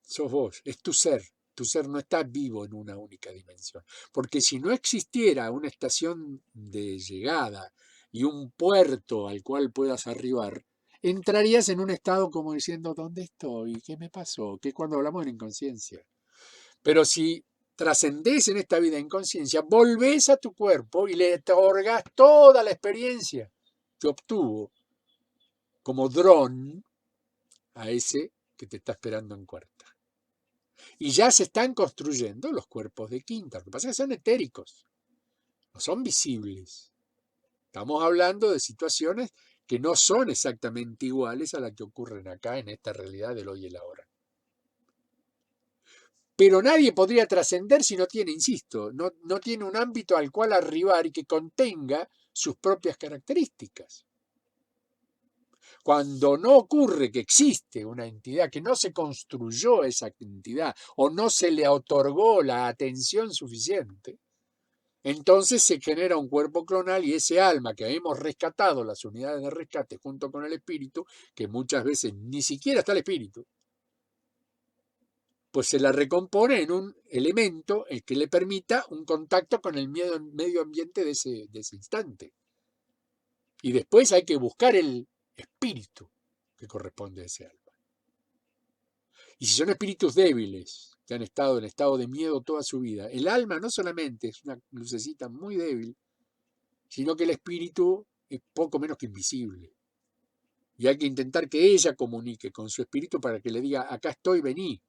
Sos vos, es tu ser. Tu ser no está vivo en una única dimensión. Porque si no existiera una estación de llegada y un puerto al cual puedas arribar, entrarías en un estado como diciendo, ¿dónde estoy? ¿Qué me pasó? Que es cuando hablamos de inconsciencia. Pero si trascendés en esta vida en conciencia, volvés a tu cuerpo y le otorgás toda la experiencia que obtuvo como dron a ese que te está esperando en cuarta. Y ya se están construyendo los cuerpos de quinta. Lo que pasa es que son etéricos, no son visibles. Estamos hablando de situaciones que no son exactamente iguales a las que ocurren acá en esta realidad del hoy y el ahora. Pero nadie podría trascender si no tiene, insisto, no tiene un ámbito al cual arribar y que contenga sus propias características. Cuando no ocurre que existe una entidad, que no se construyó esa entidad o no se le otorgó la atención suficiente, entonces se genera un cuerpo clonal y ese alma que hemos rescatado, las unidades de rescate junto con el espíritu, que muchas veces ni siquiera está el espíritu, pues se la recompone en un elemento el que le permita un contacto con el medio ambiente de ese instante. Y después hay que buscar el espíritu que corresponde a ese alma. Y si son espíritus débiles, que han estado en estado de miedo toda su vida, el alma no solamente es una lucecita muy débil, sino que el espíritu es poco menos que invisible. Y hay que intentar que ella comunique con su espíritu para que le diga, acá estoy, vení.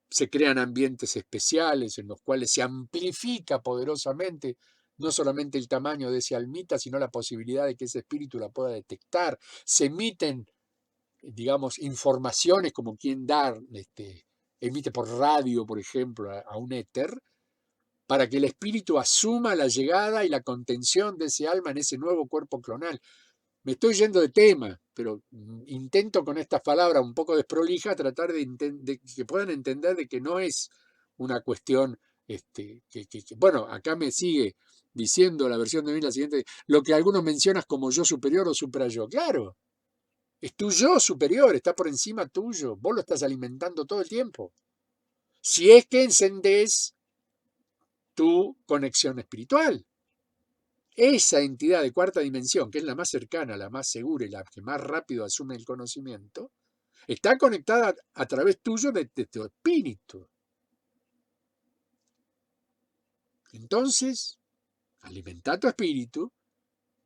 Se crean ambientes especiales en los cuales se amplifica poderosamente no solamente el tamaño de ese almita, sino la posibilidad de que ese espíritu la pueda detectar. Se emiten, digamos, informaciones como quien dar, emite por radio, por ejemplo, a un éter, para que el espíritu asuma la llegada y la contención de ese alma en ese nuevo cuerpo clonal. Me estoy yendo de tema, pero intento con estas palabras un poco desprolijas tratar de que puedan entender de que no es una cuestión, bueno, acá me sigue diciendo la versión de mí la siguiente, lo que algunos mencionas como yo superior o supra yo. Claro, es tu yo superior, está por encima tuyo, vos lo estás alimentando todo el tiempo. Si es que encendés tu conexión espiritual. Esa entidad de cuarta dimensión, que es la más cercana, la más segura y la que más rápido asume el conocimiento, está conectada a través tuyo de tu espíritu. Entonces, alimenta tu espíritu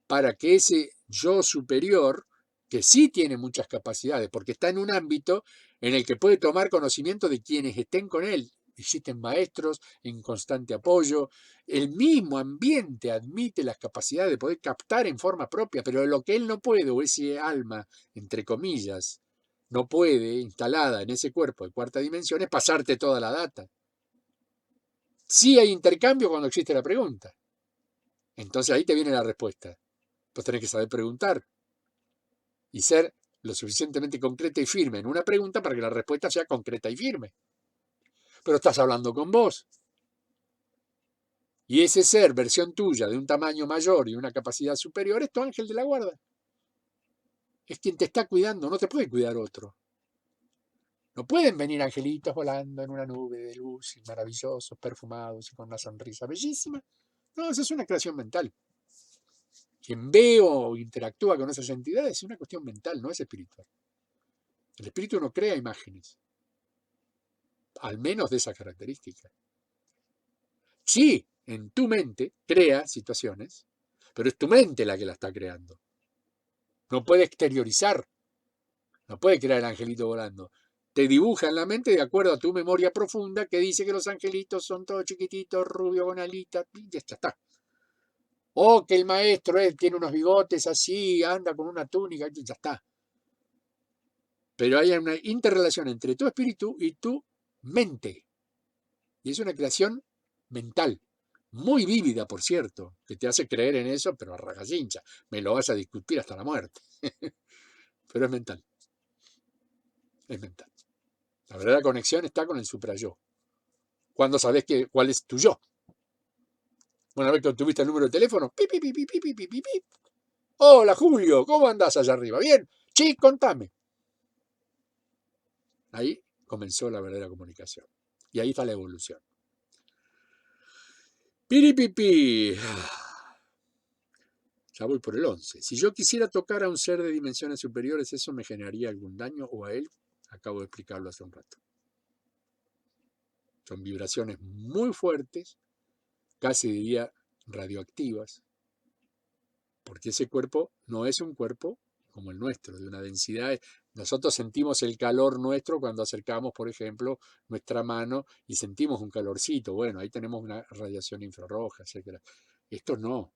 para que ese yo superior, que sí tiene muchas capacidades, porque está en un ámbito en el que puede tomar conocimiento de quienes estén con él. Existen maestros en constante apoyo. El mismo ambiente admite las capacidades de poder captar en forma propia, pero lo que él no puede, o ese alma, entre comillas, no puede, instalada en ese cuerpo de cuarta dimensión, es pasarte toda la data. Sí hay intercambio cuando existe la pregunta. Entonces ahí te viene la respuesta. Pues tenés que saber preguntar y ser lo suficientemente concreta y firme en una pregunta para que la respuesta sea concreta y firme. Pero estás hablando con vos. Y ese ser, versión tuya, de un tamaño mayor y una capacidad superior, es tu ángel de la guarda. Es quien te está cuidando, no te puede cuidar otro. No pueden venir angelitos volando en una nube de luz y maravillosos, perfumados y con una sonrisa bellísima. No, eso es una creación mental. Quien ve o interactúa con esas entidades es una cuestión mental, no es espiritual. El espíritu no crea imágenes, al menos de esa característica. Sí, en tu mente crea situaciones, pero es tu mente la que la está creando. No puede exteriorizar, no puede crear el angelito volando. Te dibuja en la mente de acuerdo a tu memoria profunda que dice que los angelitos son todos chiquititos, rubios con alitas, y ya está. O que el maestro tiene unos bigotes así, anda con una túnica, y ya está. Pero hay una interrelación entre tu espíritu y tu mente. Y es una creación mental, muy vívida, por cierto, que te hace creer en eso, pero a rajacincha. Me lo vas a discutir hasta la muerte. Pero es mental. Es mental. La verdadera conexión está con el suprayo. Cuando sabes cuál es tu yo. Una vez que obtuviste el número de teléfono, pi, pi, pi, pi, pi, pi, pi, pi, pi. Hola Julio, ¿cómo andás allá arriba? ¿Bien? Sí, contame. Ahí comenzó la verdadera comunicación. Y ahí está la evolución. Piripipi. Ya voy por el 11. Si yo quisiera tocar a un ser de dimensiones superiores, ¿eso me generaría algún daño o a él? Acabo de explicarlo hace un rato. Son vibraciones muy fuertes, casi diría radioactivas, porque ese cuerpo no es un cuerpo como el nuestro, de una densidad. Nosotros sentimos el calor nuestro cuando acercamos, por ejemplo, nuestra mano y sentimos un calorcito. Bueno, ahí tenemos una radiación infrarroja, etc. Estos no.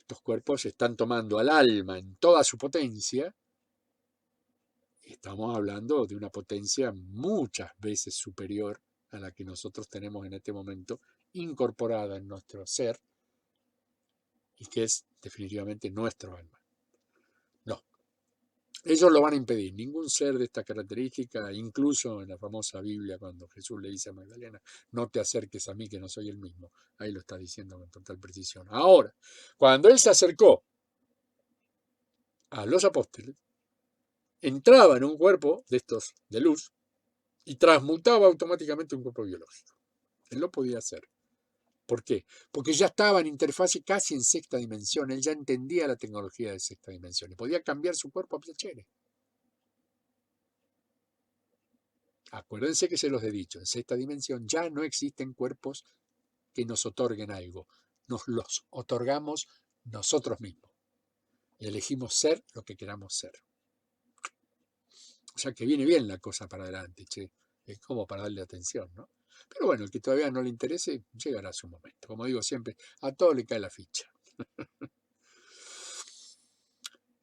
Estos cuerpos están tomando al alma en toda su potencia. Estamos hablando de una potencia muchas veces superior a la que nosotros tenemos en este momento incorporada en nuestro ser y que es definitivamente nuestro alma. No, ellos lo van a impedir. Ningún ser de esta característica, incluso en la famosa Biblia cuando Jesús le dice a Magdalena, no te acerques a mí que no soy el mismo. Ahí lo está diciendo con total precisión. Ahora, cuando él se acercó a los apóstoles, entraba en un cuerpo de estos de luz y transmutaba automáticamente un cuerpo biológico. Él lo podía hacer. ¿Por qué? Porque ya estaba en interfase casi en sexta dimensión. Él ya entendía la tecnología de sexta dimensión y podía cambiar su cuerpo a piacere. Acuérdense que se los he dicho, en sexta dimensión ya no existen cuerpos que nos otorguen algo. Nos los otorgamos nosotros mismos. Y elegimos ser lo que queramos ser. O sea que viene bien la cosa para adelante, che. Es como para darle atención, ¿no? Pero bueno, el que todavía no le interese, llegará a su momento. Como digo siempre, a todo le cae la ficha.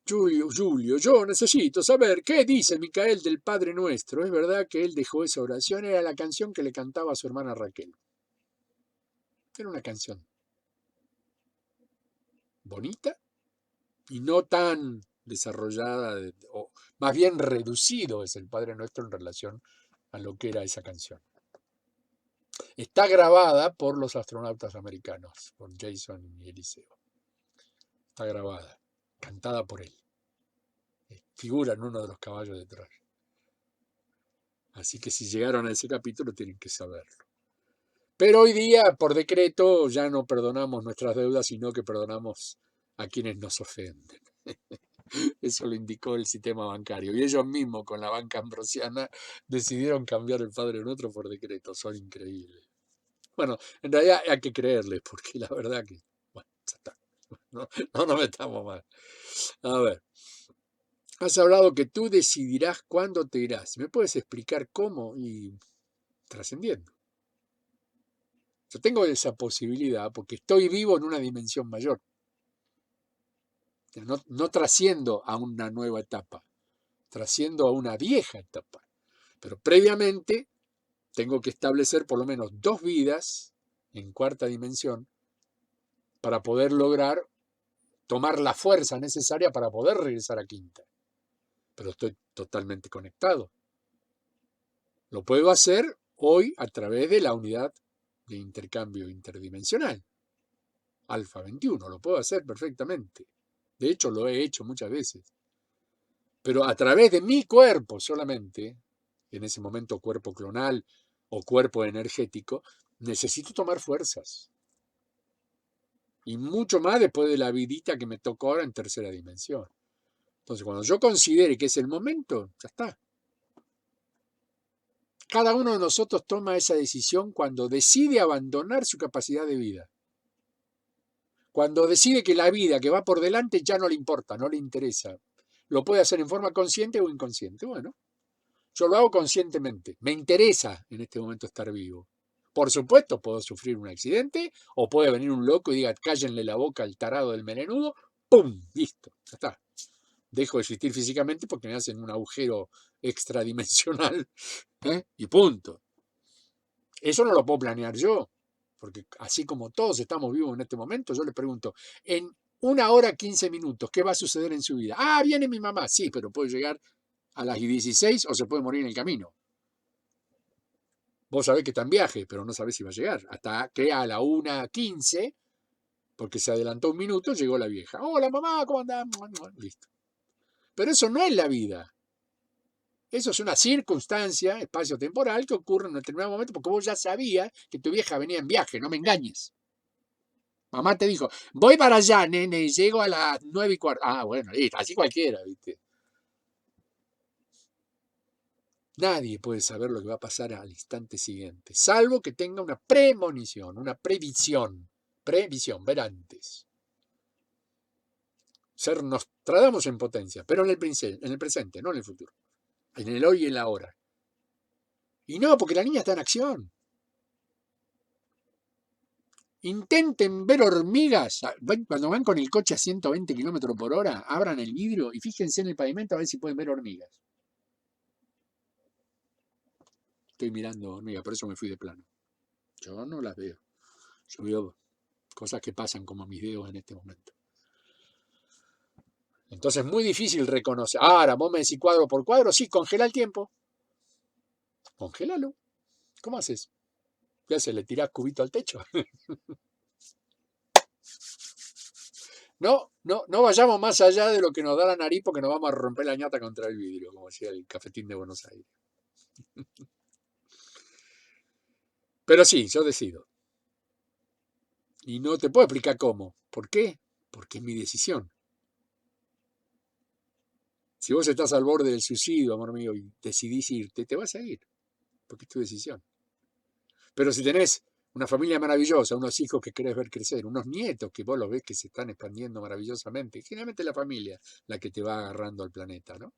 Julio, yo necesito saber qué dice Micael del Padre Nuestro. ¿Es verdad que él dejó esa oración? Era la canción que le cantaba a su hermana Raquel. Era una canción bonita y no tan desarrollada, o más bien reducido es el Padre Nuestro en relación a lo que era esa canción. Está grabada por los astronautas americanos, por Jason y Eliseo. Está grabada, cantada por él. Figura en uno de los caballos de Troya. Así que si llegaron a ese capítulo tienen que saberlo. Pero hoy día, por decreto, ya no perdonamos nuestras deudas, sino que perdonamos a quienes nos ofenden. Eso lo indicó el sistema bancario. Y ellos mismos, con la banca ambrosiana, decidieron cambiar el Padre Nuestro por decreto. Son increíbles. Bueno, en realidad hay que creerles, porque la verdad que, bueno, ya está. No nos metamos más. A ver, has hablado que tú decidirás cuándo te irás. ¿Me puedes explicar cómo? Y trascendiendo. Yo tengo esa posibilidad porque estoy vivo en una dimensión mayor. No trasciendo a una nueva etapa, trasciendo a una vieja etapa. Pero previamente tengo que establecer por lo menos 2 vidas en cuarta dimensión para poder lograr tomar la fuerza necesaria para poder regresar a quinta. Pero estoy totalmente conectado. Lo puedo hacer hoy a través de la unidad de intercambio interdimensional. Alfa 21, lo puedo hacer perfectamente. De hecho, lo he hecho muchas veces. Pero a través de mi cuerpo solamente en ese momento cuerpo clonal o cuerpo energético, necesito tomar fuerzas. Y mucho más después de la vidita que me tocó ahora en tercera dimensión. Entonces, cuando yo considere que es el momento, ya está. Cada uno de nosotros toma esa decisión cuando decide abandonar su capacidad de vida. Cuando decide que la vida que va por delante ya no le importa, no le interesa. Lo puede hacer en forma consciente o inconsciente. Bueno, yo lo hago conscientemente. Me interesa en este momento estar vivo. Por supuesto, puedo sufrir un accidente o puede venir un loco y diga, cállenle la boca al tarado del melenudo. ¡Pum! Listo, ya está. Dejo de existir físicamente porque me hacen un agujero extradimensional, y punto. Eso no lo puedo planear yo, porque así como todos estamos vivos en este momento, yo le pregunto, en 1 hora 15 minutos, ¿qué va a suceder en su vida? Ah, viene mi mamá, sí, pero puede llegar a las 16 o se puede morir en el camino. Vos sabés que está en viaje, pero no sabés si va a llegar. Hasta que a la 1:15, porque se adelantó un minuto, llegó la vieja. Hola mamá, ¿cómo andás? Listo. Pero eso no es la vida. Eso es una circunstancia espacio-temporal que ocurre en un determinado momento porque vos ya sabías que tu vieja venía en viaje, no me engañes. Mamá te dijo, voy para allá, nene, y llego a las 9:15. Ah, bueno, listo, así cualquiera, ¿viste? Nadie puede saber lo que va a pasar al instante siguiente, salvo que tenga una premonición, una previsión, ver antes. Ser Nostradamus en potencia, pero en el presente, no en el futuro. En el hoy y en la hora. Y no, porque la niña está en acción. Intenten ver hormigas. Cuando van con el coche a 120 kilómetros por hora, abran el vidrio y fíjense en el pavimento a ver si pueden ver hormigas. Estoy mirando hormigas, por eso me fui de plano. Yo no las veo. Yo veo cosas que pasan como mis dedos en este momento. Entonces es muy difícil reconocer. Ahora, vos me decís cuadro por cuadro, sí, congela el tiempo. Congélalo. ¿Cómo haces? ¿Qué haces? ¿Le tirás cubito al techo? No vayamos más allá de lo que nos da la nariz porque nos vamos a romper la ñata contra el vidrio, como decía el cafetín de Buenos Aires. Pero sí, yo decido. Y no te puedo explicar cómo. ¿Por qué? Porque es mi decisión. Si vos estás al borde del suicidio, amor mío, y decidís irte, te vas a ir. Porque es tu decisión. Pero si tenés una familia maravillosa, unos hijos que querés ver crecer, unos nietos que vos los ves que se están expandiendo maravillosamente, generalmente es la familia la que te va agarrando al planeta, ¿no?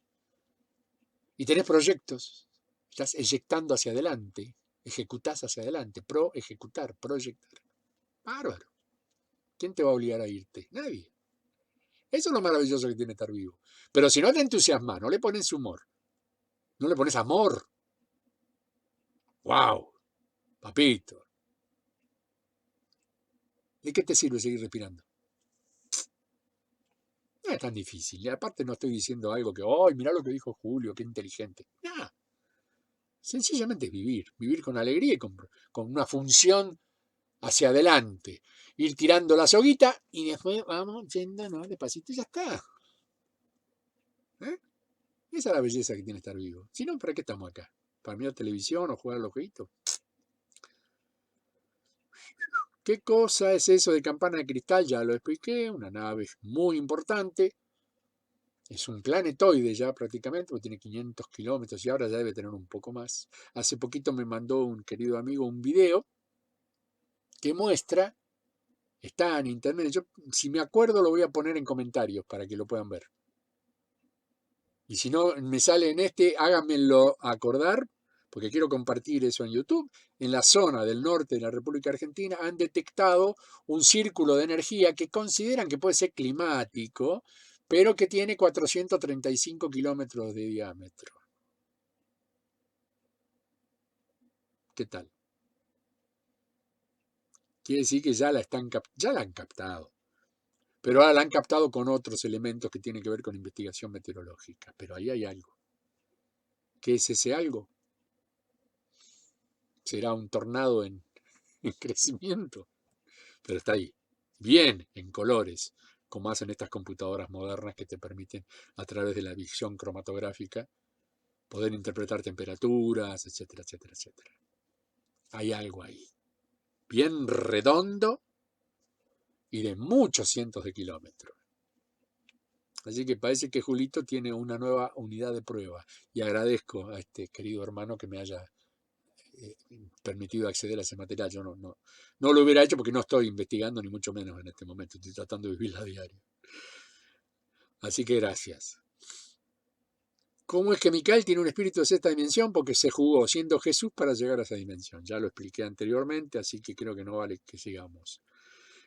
Y tenés proyectos, estás eyectando hacia adelante, ejecutás hacia adelante, ejecutar, proyectar. Bárbaro. ¿Quién te va a obligar a irte? Nadie. Eso es lo maravilloso que tiene estar vivo. Pero si no te entusiasmas, no le pones humor, no le pones amor. ¡Wow! Papito. ¿De qué te sirve seguir respirando? No es tan difícil. Y aparte no estoy diciendo algo que, ¡ay, mirá lo que dijo Julio, qué inteligente! No. Sencillamente es vivir. Vivir con alegría y con una función hacia adelante. Ir tirando la soguita y después vamos yéndonos despacito y ya está. ¿Eh? Esa es la belleza que tiene estar vivo. Si no, ¿para qué estamos acá? ¿Para mirar televisión o jugar a los jueguitos? ¿Qué cosa es eso de campana de cristal? Ya lo expliqué. Una nave muy importante. Es un planetoide ya prácticamente, porque tiene 500 kilómetros y ahora ya debe tener un poco más. Hace poquito me mandó un querido amigo un video que muestra, está en internet, yo si me acuerdo lo voy a poner en comentarios para que lo puedan ver. Y si no me sale en háganmelo acordar, porque quiero compartir eso en YouTube. En la zona del norte de la República Argentina han detectado un círculo de energía que consideran que puede ser climático, pero que tiene 435 kilómetros de diámetro. ¿Qué tal? Quiere decir que ya la han captado. Pero ahora la han captado con otros elementos que tienen que ver con investigación meteorológica. Pero ahí hay algo. ¿Qué es ese algo? Será un tornado en crecimiento. Pero está ahí. Bien, en colores, como hacen estas computadoras modernas que te permiten, a través de la visión cromatográfica, poder interpretar temperaturas, etcétera, etcétera, etcétera. Hay algo ahí, bien redondo y de muchos cientos de kilómetros. Así que parece que Julito tiene una nueva unidad de prueba y agradezco a este querido hermano que me haya permitido acceder a ese material. Yo no lo hubiera hecho porque no estoy investigando ni mucho menos en este momento, estoy tratando de vivirla a diario. Así que gracias. ¿Cómo es que Micael tiene un espíritu de sexta dimensión? Porque se jugó siendo Jesús para llegar a esa dimensión. Ya lo expliqué anteriormente, así que creo que no vale que sigamos.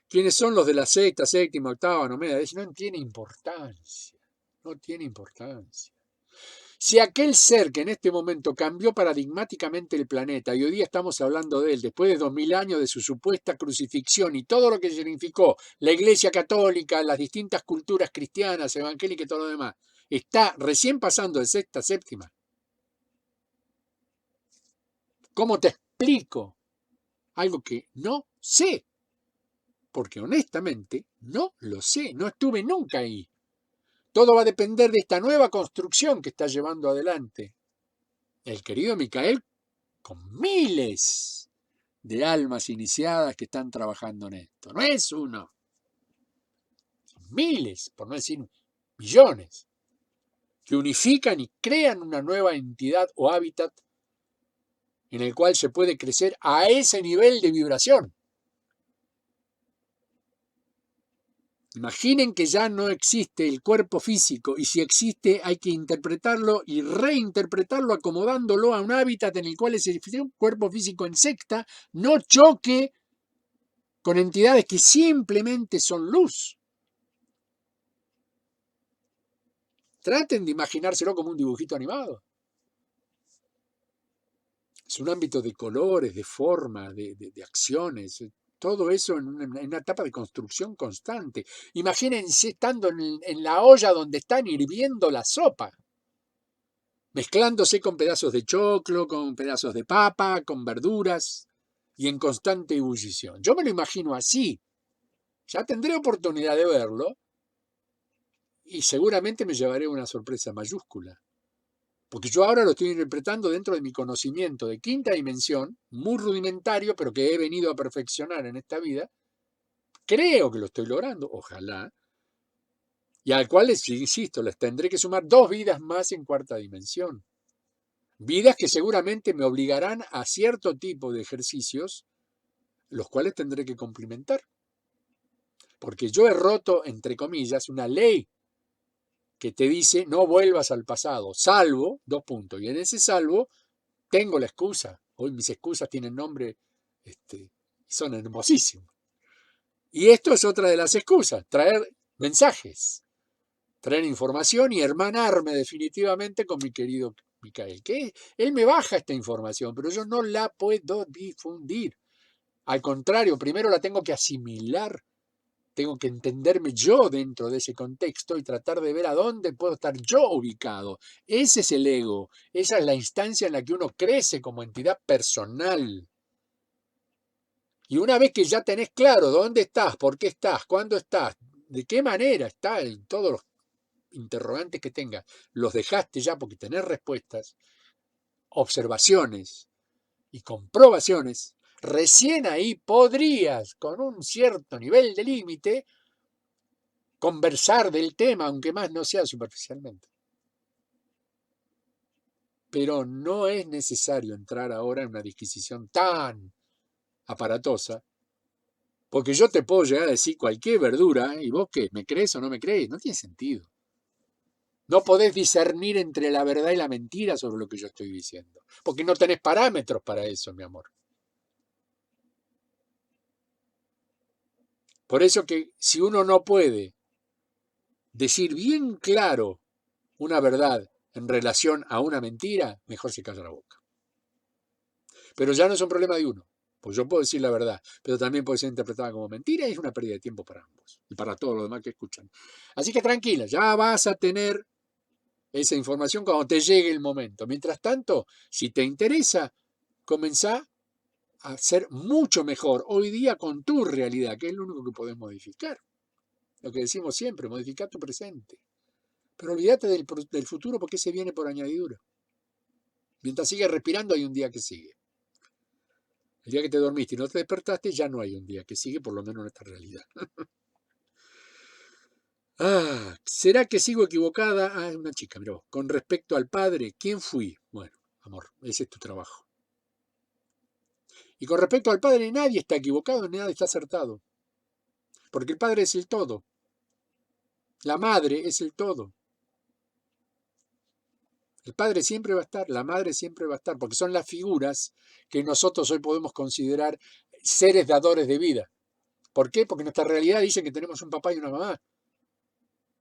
¿Quiénes son los de la sexta, séptima, octava, novena? No tiene importancia. No tiene importancia. Si aquel ser que en este momento cambió paradigmáticamente el planeta, y hoy día estamos hablando de él, después de 2000 años de su supuesta crucifixión y todo lo que significó la Iglesia Católica, las distintas culturas cristianas, evangélicas y todo lo demás, está recién pasando de sexta a séptima. ¿Cómo te explico? Algo que no sé, porque honestamente no lo sé, no estuve nunca ahí. Todo va a depender de esta nueva construcción que está llevando adelante el querido Micael con miles de almas iniciadas que están trabajando en esto. No es uno, son miles, por no decir millones, que unifican y crean una nueva entidad o hábitat en el cual se puede crecer a ese nivel de vibración. Imaginen que ya no existe el cuerpo físico y si existe hay que interpretarlo y reinterpretarlo acomodándolo a un hábitat en el cual ese cuerpo físico en secta no choque con entidades que simplemente son luz. Traten de imaginárselo como un dibujito animado. Es un ámbito de colores, de forma, de acciones. Todo eso en una etapa de construcción constante. Imagínense estando en la olla donde están hirviendo la sopa, mezclándose con pedazos de choclo, con pedazos de papa, con verduras y en constante ebullición. Yo me lo imagino así. Ya tendré oportunidad de verlo y seguramente me llevaré una sorpresa mayúscula. Porque yo ahora lo estoy interpretando dentro de mi conocimiento de quinta dimensión, muy rudimentario, pero que he venido a perfeccionar en esta vida. Creo que lo estoy logrando, ojalá. Y al cual, insisto, les tendré que sumar 2 vidas más en cuarta dimensión. Vidas que seguramente me obligarán a cierto tipo de ejercicios, los cuales tendré que complementar. Porque yo he roto, entre comillas, una ley que te dice no vuelvas al pasado, salvo, 2 puntos. Y en ese salvo tengo la excusa. Hoy mis excusas tienen nombre y son hermosísimos. Y esto es otra de las excusas, traer mensajes, traer información y hermanarme definitivamente con mi querido Micael, que él me baja esta información, pero yo no la puedo difundir. Al contrario, primero la tengo que asimilar, tengo que entenderme yo dentro de ese contexto y tratar de ver a dónde puedo estar yo ubicado. Ese es el ego, esa es la instancia en la que uno crece como entidad personal. Y una vez que ya tenés claro dónde estás, por qué estás, cuándo estás, de qué manera estás, y todos los interrogantes que tengas, los dejaste ya porque tenés respuestas, observaciones y comprobaciones, recién ahí podrías, con un cierto nivel de límite, conversar del tema, aunque más no sea superficialmente. Pero no es necesario entrar ahora en una disquisición tan aparatosa, porque yo te puedo llegar a decir cualquier verdura, y vos qué, ¿me crees o no me crees? No tiene sentido. No podés discernir entre la verdad y la mentira sobre lo que yo estoy diciendo, porque no tenés parámetros para eso, mi amor. Por eso que si uno no puede decir bien claro una verdad en relación a una mentira, mejor se calla la boca. Pero ya no es un problema de uno, pues yo puedo decir la verdad, pero también puede ser interpretada como mentira y es una pérdida de tiempo para ambos y para todos los demás que escuchan. Así que tranquila, ya vas a tener esa información cuando te llegue el momento. Mientras tanto, si te interesa, comenzá a ser mucho mejor hoy día con tu realidad, que es lo único que podés modificar. Lo que decimos siempre, modificar tu presente. Pero olvídate del futuro porque ese viene por añadidura. Mientras sigues respirando hay un día que sigue. El día que te dormiste y no te despertaste ya no hay un día que sigue, por lo menos en esta realidad. ¿Será que sigo equivocada? Una chica, mirá vos. Con respecto al padre, ¿quién fui? Bueno, amor, ese es tu trabajo. Y con respecto al padre, nadie está equivocado, nadie está acertado. Porque el padre es el todo. La madre es el todo. El padre siempre va a estar, la madre siempre va a estar, porque son las figuras que nosotros hoy podemos considerar seres dadores de vida. ¿Por qué? Porque nuestra realidad dice que tenemos un papá y una mamá.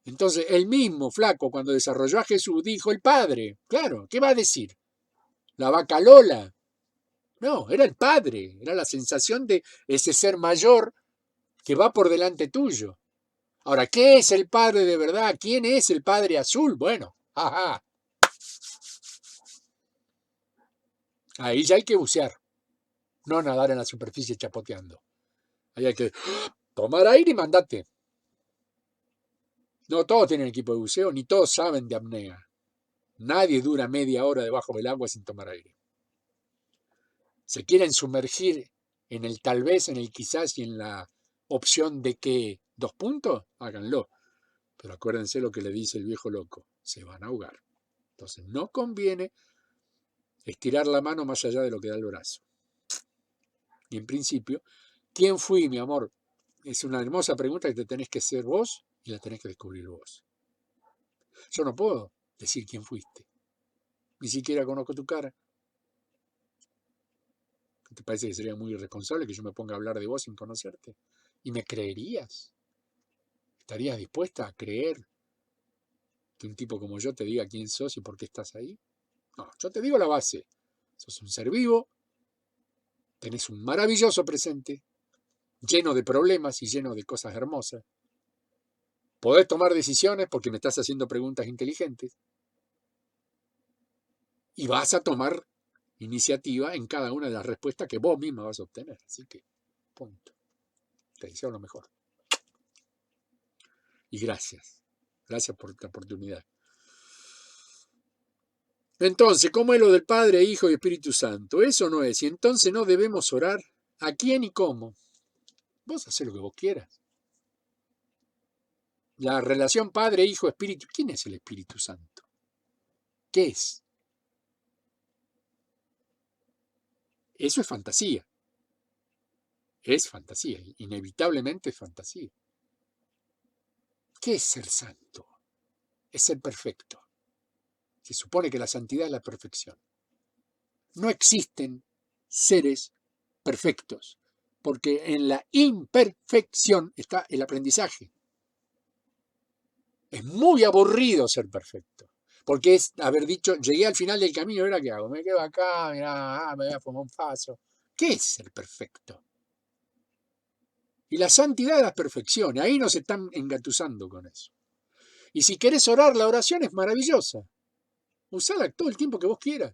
Entonces, el mismo flaco, cuando desarrolló a Jesús, dijo el padre. Claro, ¿qué va a decir? ¿La vaca Lola? No, era el padre, era la sensación de ese ser mayor que va por delante tuyo. Ahora, ¿qué es el padre de verdad? ¿Quién es el padre azul? Bueno, ajá. Ahí ya hay que bucear, no nadar en la superficie chapoteando. Ahí hay que tomar aire y mandate. No todos tienen equipo de buceo, ni todos saben de apnea. Nadie dura media hora debajo del agua sin tomar aire. Se quieren sumergir en el tal vez, en el quizás y en la opción de que 2 puntos, háganlo. Pero acuérdense lo que le dice el viejo loco, se van a ahogar. Entonces no conviene estirar la mano más allá de lo que da el brazo. Y en principio, ¿quién fui, mi amor? Es una hermosa pregunta que te tenés que hacer vos y la tenés que descubrir vos. Yo no puedo decir quién fuiste. Ni siquiera conozco tu cara. ¿Te parece que sería muy irresponsable que yo me ponga a hablar de vos sin conocerte? ¿Y me creerías? ¿Estarías dispuesta a creer que un tipo como yo te diga quién sos y por qué estás ahí? No, yo te digo la base. Sos un ser vivo, tenés un maravilloso presente, lleno de problemas y lleno de cosas hermosas. Podés tomar decisiones porque me estás haciendo preguntas inteligentes. Y vas a tomar iniciativa en cada una de las respuestas que vos misma vas a obtener. Así que, punto. Te deseo lo mejor. Y gracias. Gracias por esta oportunidad. Entonces, ¿cómo es lo del Padre, Hijo y Espíritu Santo? Eso no es. Y entonces no debemos orar. ¿A quién y cómo? Vos hacés lo que vos quieras. La relación Padre, Hijo, Espíritu. ¿Quién es el Espíritu Santo? ¿Qué es? Eso es fantasía. Es fantasía. Inevitablemente es fantasía. ¿Qué es ser santo? Es ser perfecto. Se supone que la santidad es la perfección. No existen seres perfectos, porque en la imperfección está el aprendizaje. Es muy aburrido ser perfecto, porque es haber dicho, llegué al final del camino, ¿ahora qué hago? Me quedo acá, mirá, me voy a fumar un faso. ¿Qué es ser perfecto? Y la santidad es la perfección, ahí nos están engatusando con eso. Y si querés orar, la oración es maravillosa. Usala todo el tiempo que vos quieras.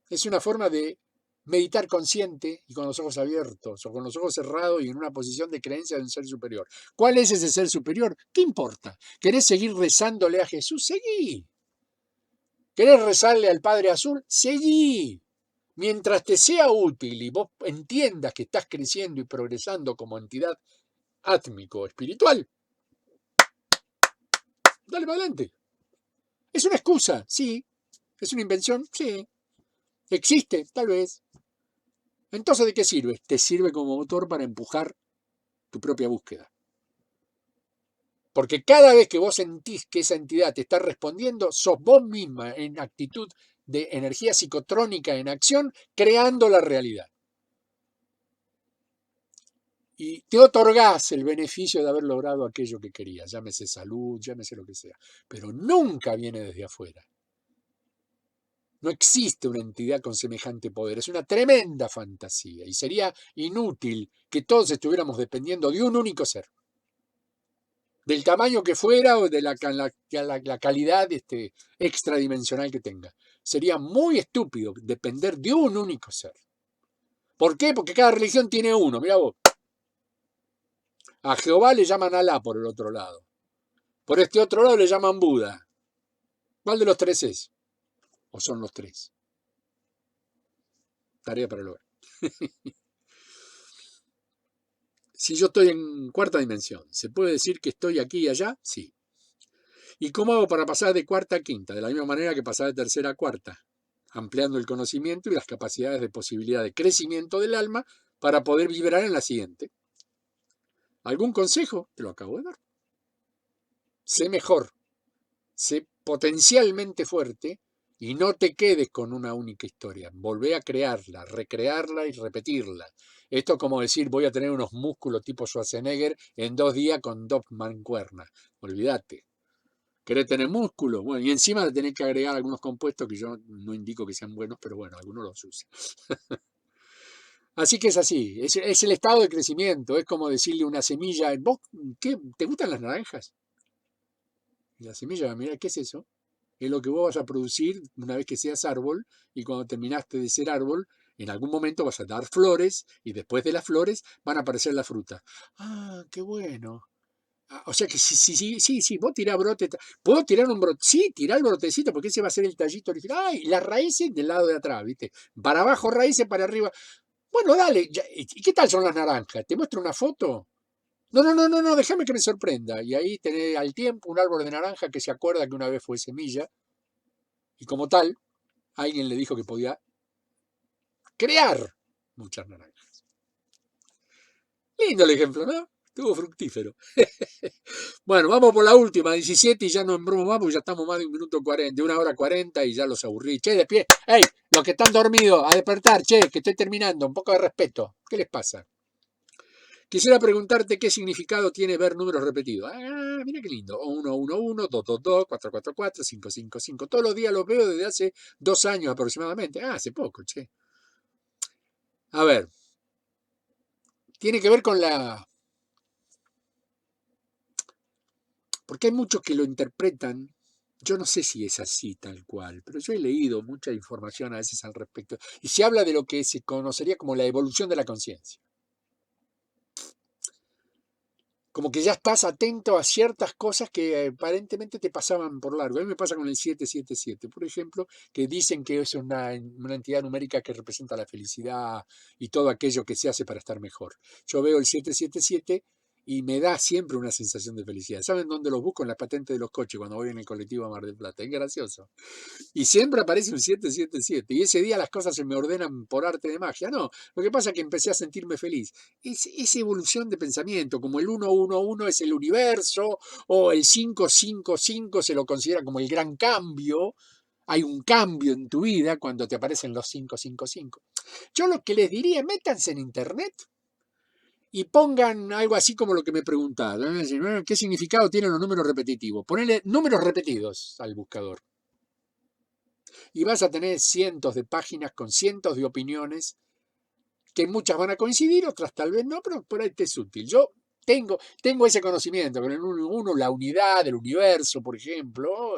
Es una forma de meditar consciente y con los ojos abiertos o con los ojos cerrados y en una posición de creencia de un ser superior. ¿Cuál es ese ser superior? ¿Qué importa? ¿Querés seguir rezándole a Jesús? Seguí. ¿Querés rezarle al Padre Azul? Seguí. Mientras te sea útil y vos entiendas que estás creciendo y progresando como entidad átmico espiritual, dale para adelante. ¿Es una excusa? Sí. ¿Es una invención? Sí. ¿Existe? Tal vez. Entonces, ¿de qué sirve? Te sirve como motor para empujar tu propia búsqueda. Porque cada vez que vos sentís que esa entidad te está respondiendo, sos vos misma en actitud de energía psicotrónica en acción, creando la realidad. Y te otorgás el beneficio de haber logrado aquello que querías, llámese salud, llámese lo que sea, pero nunca viene desde afuera. No existe una entidad con semejante poder, es una tremenda fantasía y sería inútil que todos estuviéramos dependiendo de un único ser. Del tamaño que fuera o de la calidad extradimensional que tenga. Sería muy estúpido depender de un único ser. ¿Por qué? Porque cada religión tiene uno. Mirá vos. A Jehová le llaman Alá por el otro lado. Por este otro lado le llaman Buda. ¿Cuál de los tres es? ¿O son los tres? Tarea para lograr. Si yo estoy en cuarta dimensión, ¿se puede decir que estoy aquí y allá? Sí. ¿Y cómo hago para pasar de cuarta a quinta? De la misma manera que pasar de tercera a cuarta, ampliando el conocimiento y las capacidades de posibilidad de crecimiento del alma para poder vibrar en la siguiente. ¿Algún consejo? Te lo acabo de dar. Sé mejor, sé potencialmente fuerte y no te quedes con una única historia. Volvé a crearla, recrearla y repetirla. Esto es como decir, voy a tener unos músculos tipo Schwarzenegger en 2 días con 2 mancuernas. Olvídate. ¿Querés tener músculo? Bueno, y encima le tenés que agregar algunos compuestos que yo no indico que sean buenos, pero bueno, algunos los usan. Así que es así, es el estado de crecimiento, es como decirle a una semilla, ¿vos qué? ¿Te gustan las naranjas? Y la semilla, mira, ¿qué es eso? Es lo que vos vas a producir una vez que seas árbol, y cuando terminaste de ser árbol, en algún momento vas a dar flores, y después de las flores van a aparecer las frutas. Ah, qué bueno. O sea que sí, vos tirás brote. ¿Puedo tirar un brote? Sí, tirá el brotecito, porque ese va a ser el tallito original. ¡Ay! Las raíces del lado de atrás, ¿viste? Para abajo raíces, para arriba. Bueno, dale. ¿Y qué tal son las naranjas? ¿Te muestro una foto? No, déjame que me sorprenda. Y ahí tenés al tiempo un árbol de naranja que se acuerda que una vez fue semilla, y como tal, alguien le dijo que podía crear muchas naranjas. Lindo el ejemplo, ¿no? Estuvo fructífero. Bueno, vamos por la última, 17, y ya no en broma más, porque ya estamos más de 1 minuto 40, de 1 hora 40, y ya los aburrí. Che, de pie. ¡Ey! Los que están dormidos, a despertar, che, que estoy terminando. Un poco de respeto. ¿Qué les pasa? Quisiera preguntarte qué significado tiene ver números repetidos. Ah, mira qué lindo. 111, 222, 444, 555. Todos los días los veo desde hace 2 años aproximadamente. Ah, hace poco, che. A ver, tiene que ver con la... Porque hay muchos que lo interpretan. Yo no sé si es así tal cual, pero yo he leído mucha información a veces al respecto. Y se habla de lo que se conocería como la evolución de la conciencia. Como que ya estás atento a ciertas cosas que aparentemente te pasaban por largo. A mí me pasa con el 777, por ejemplo, que dicen que es una entidad numérica que representa la felicidad y todo aquello que se hace para estar mejor. Yo veo el 777 y me da siempre una sensación de felicidad. ¿Saben dónde los busco? En las patentes de los coches cuando voy en el colectivo a Mar del Plata. Es gracioso. Y siempre aparece un 777. Y ese día las cosas se me ordenan por arte de magia. No, lo que pasa es que empecé a sentirme feliz. Es evolución de pensamiento, como el 111 es el universo, o el 555 se lo considera como el gran cambio. Hay un cambio en tu vida cuando te aparecen los 555. Yo lo que les diría, métanse en internet y pongan algo así como lo que me preguntaron. ¿Qué significado tienen los números repetitivos? Ponele números repetidos al buscador. Y vas a tener cientos de páginas con cientos de opiniones, que muchas van a coincidir, otras tal vez no, pero por ahí te es útil. Yo tengo ese conocimiento, con el 1, la unidad del universo, por ejemplo,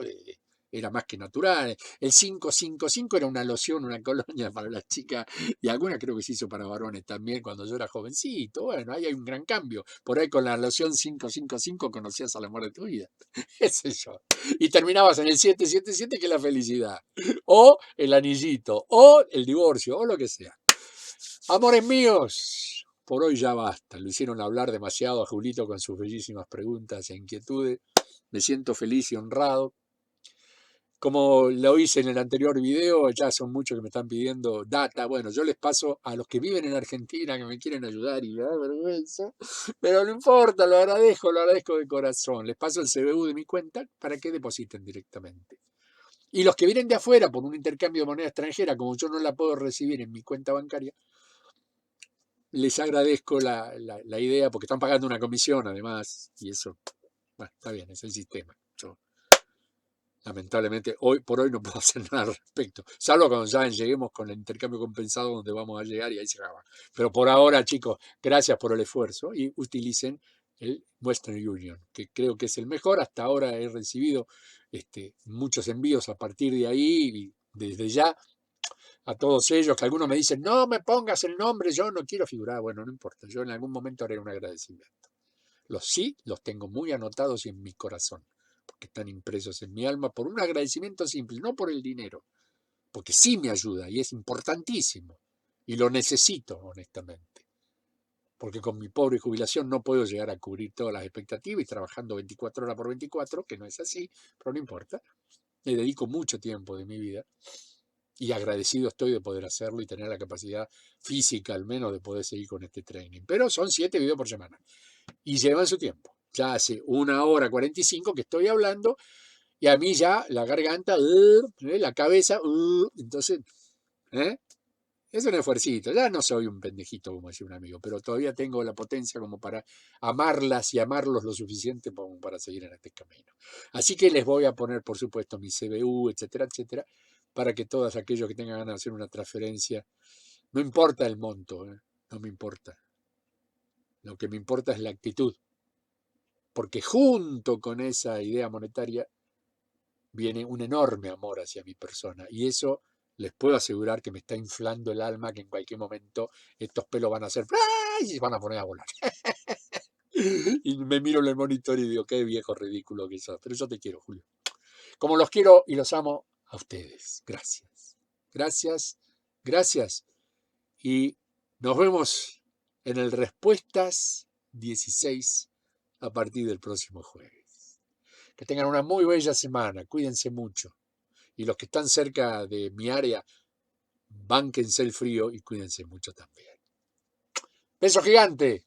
era más que natural. El 555 era una loción, una colonia para las chicas, y alguna creo que se hizo para varones también cuando yo era jovencito. Bueno, ahí hay un gran cambio. Por ahí con la loción 555 conocías al amor de tu vida. ¿Qué sé yo? Y terminabas en el 777, que es la felicidad. O el anillito, o el divorcio, o lo que sea. Amores míos, por hoy ya basta. Lo hicieron hablar demasiado a Julito con sus bellísimas preguntas e inquietudes. Me siento feliz y honrado. Como lo hice en el anterior video, ya son muchos que me están pidiendo data. Bueno, yo les paso a los que viven en Argentina, que me quieren ayudar y me da vergüenza, pero no importa, lo agradezco de corazón. Les paso el CBU de mi cuenta para que depositen directamente. Y los que vienen de afuera por un intercambio de moneda extranjera, como yo no la puedo recibir en mi cuenta bancaria, les agradezco la idea, porque están pagando una comisión además, y eso, bueno, está bien, es el sistema. Yo, lamentablemente, hoy por hoy no puedo hacer nada al respecto, salvo cuando ya lleguemos con el intercambio compensado donde vamos a llegar y ahí se acaba. Pero por ahora, chicos, gracias por el esfuerzo y utilicen el Western Union, que creo que es el mejor. Hasta ahora he recibido muchos envíos a partir de ahí y desde ya a todos ellos, que algunos me dicen, no me pongas el nombre, yo no quiero figurar. Bueno, no importa, yo en algún momento haré un agradecimiento. Los tengo muy anotados y en mi corazón, porque están impresos en mi alma por un agradecimiento simple, no por el dinero, porque sí me ayuda y es importantísimo y lo necesito honestamente, porque con mi pobre jubilación no puedo llegar a cubrir todas las expectativas y trabajando 24 horas por 24, que no es así, pero no importa, le dedico mucho tiempo de mi vida y agradecido estoy de poder hacerlo y tener la capacidad física al menos de poder seguir con este training, pero son 7 videos por semana y llevan su tiempo. Ya hace 1 hora 45 que estoy hablando y a mí ya la garganta, la cabeza, entonces, es un esfuercito. Ya no soy un pendejito, como decía un amigo, pero todavía tengo la potencia como para amarlas y amarlos lo suficiente como para seguir en este camino. Así que les voy a poner, por supuesto, mi CBU, etcétera, etcétera, para que todos aquellos que tengan ganas de hacer una transferencia, no importa el monto, no me importa. Lo que me importa es la actitud, porque junto con esa idea monetaria viene un enorme amor hacia mi persona y eso les puedo asegurar que me está inflando el alma, que en cualquier momento estos pelos van a hacer ¡ay! Y se van a poner a volar. Y me miro en el monitor y digo, qué viejo ridículo que sos. Pero yo te quiero, Julio. Como los quiero y los amo a ustedes. Gracias. Gracias. Gracias. Y nos vemos en el Respuestas 16 a partir del próximo jueves. Que tengan una muy bella semana. Cuídense mucho. Y los que están cerca de mi área, bánquense el frío y cuídense mucho también. Beso gigante.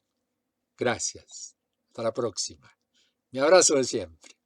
Gracias. Hasta la próxima. Mi abrazo de siempre.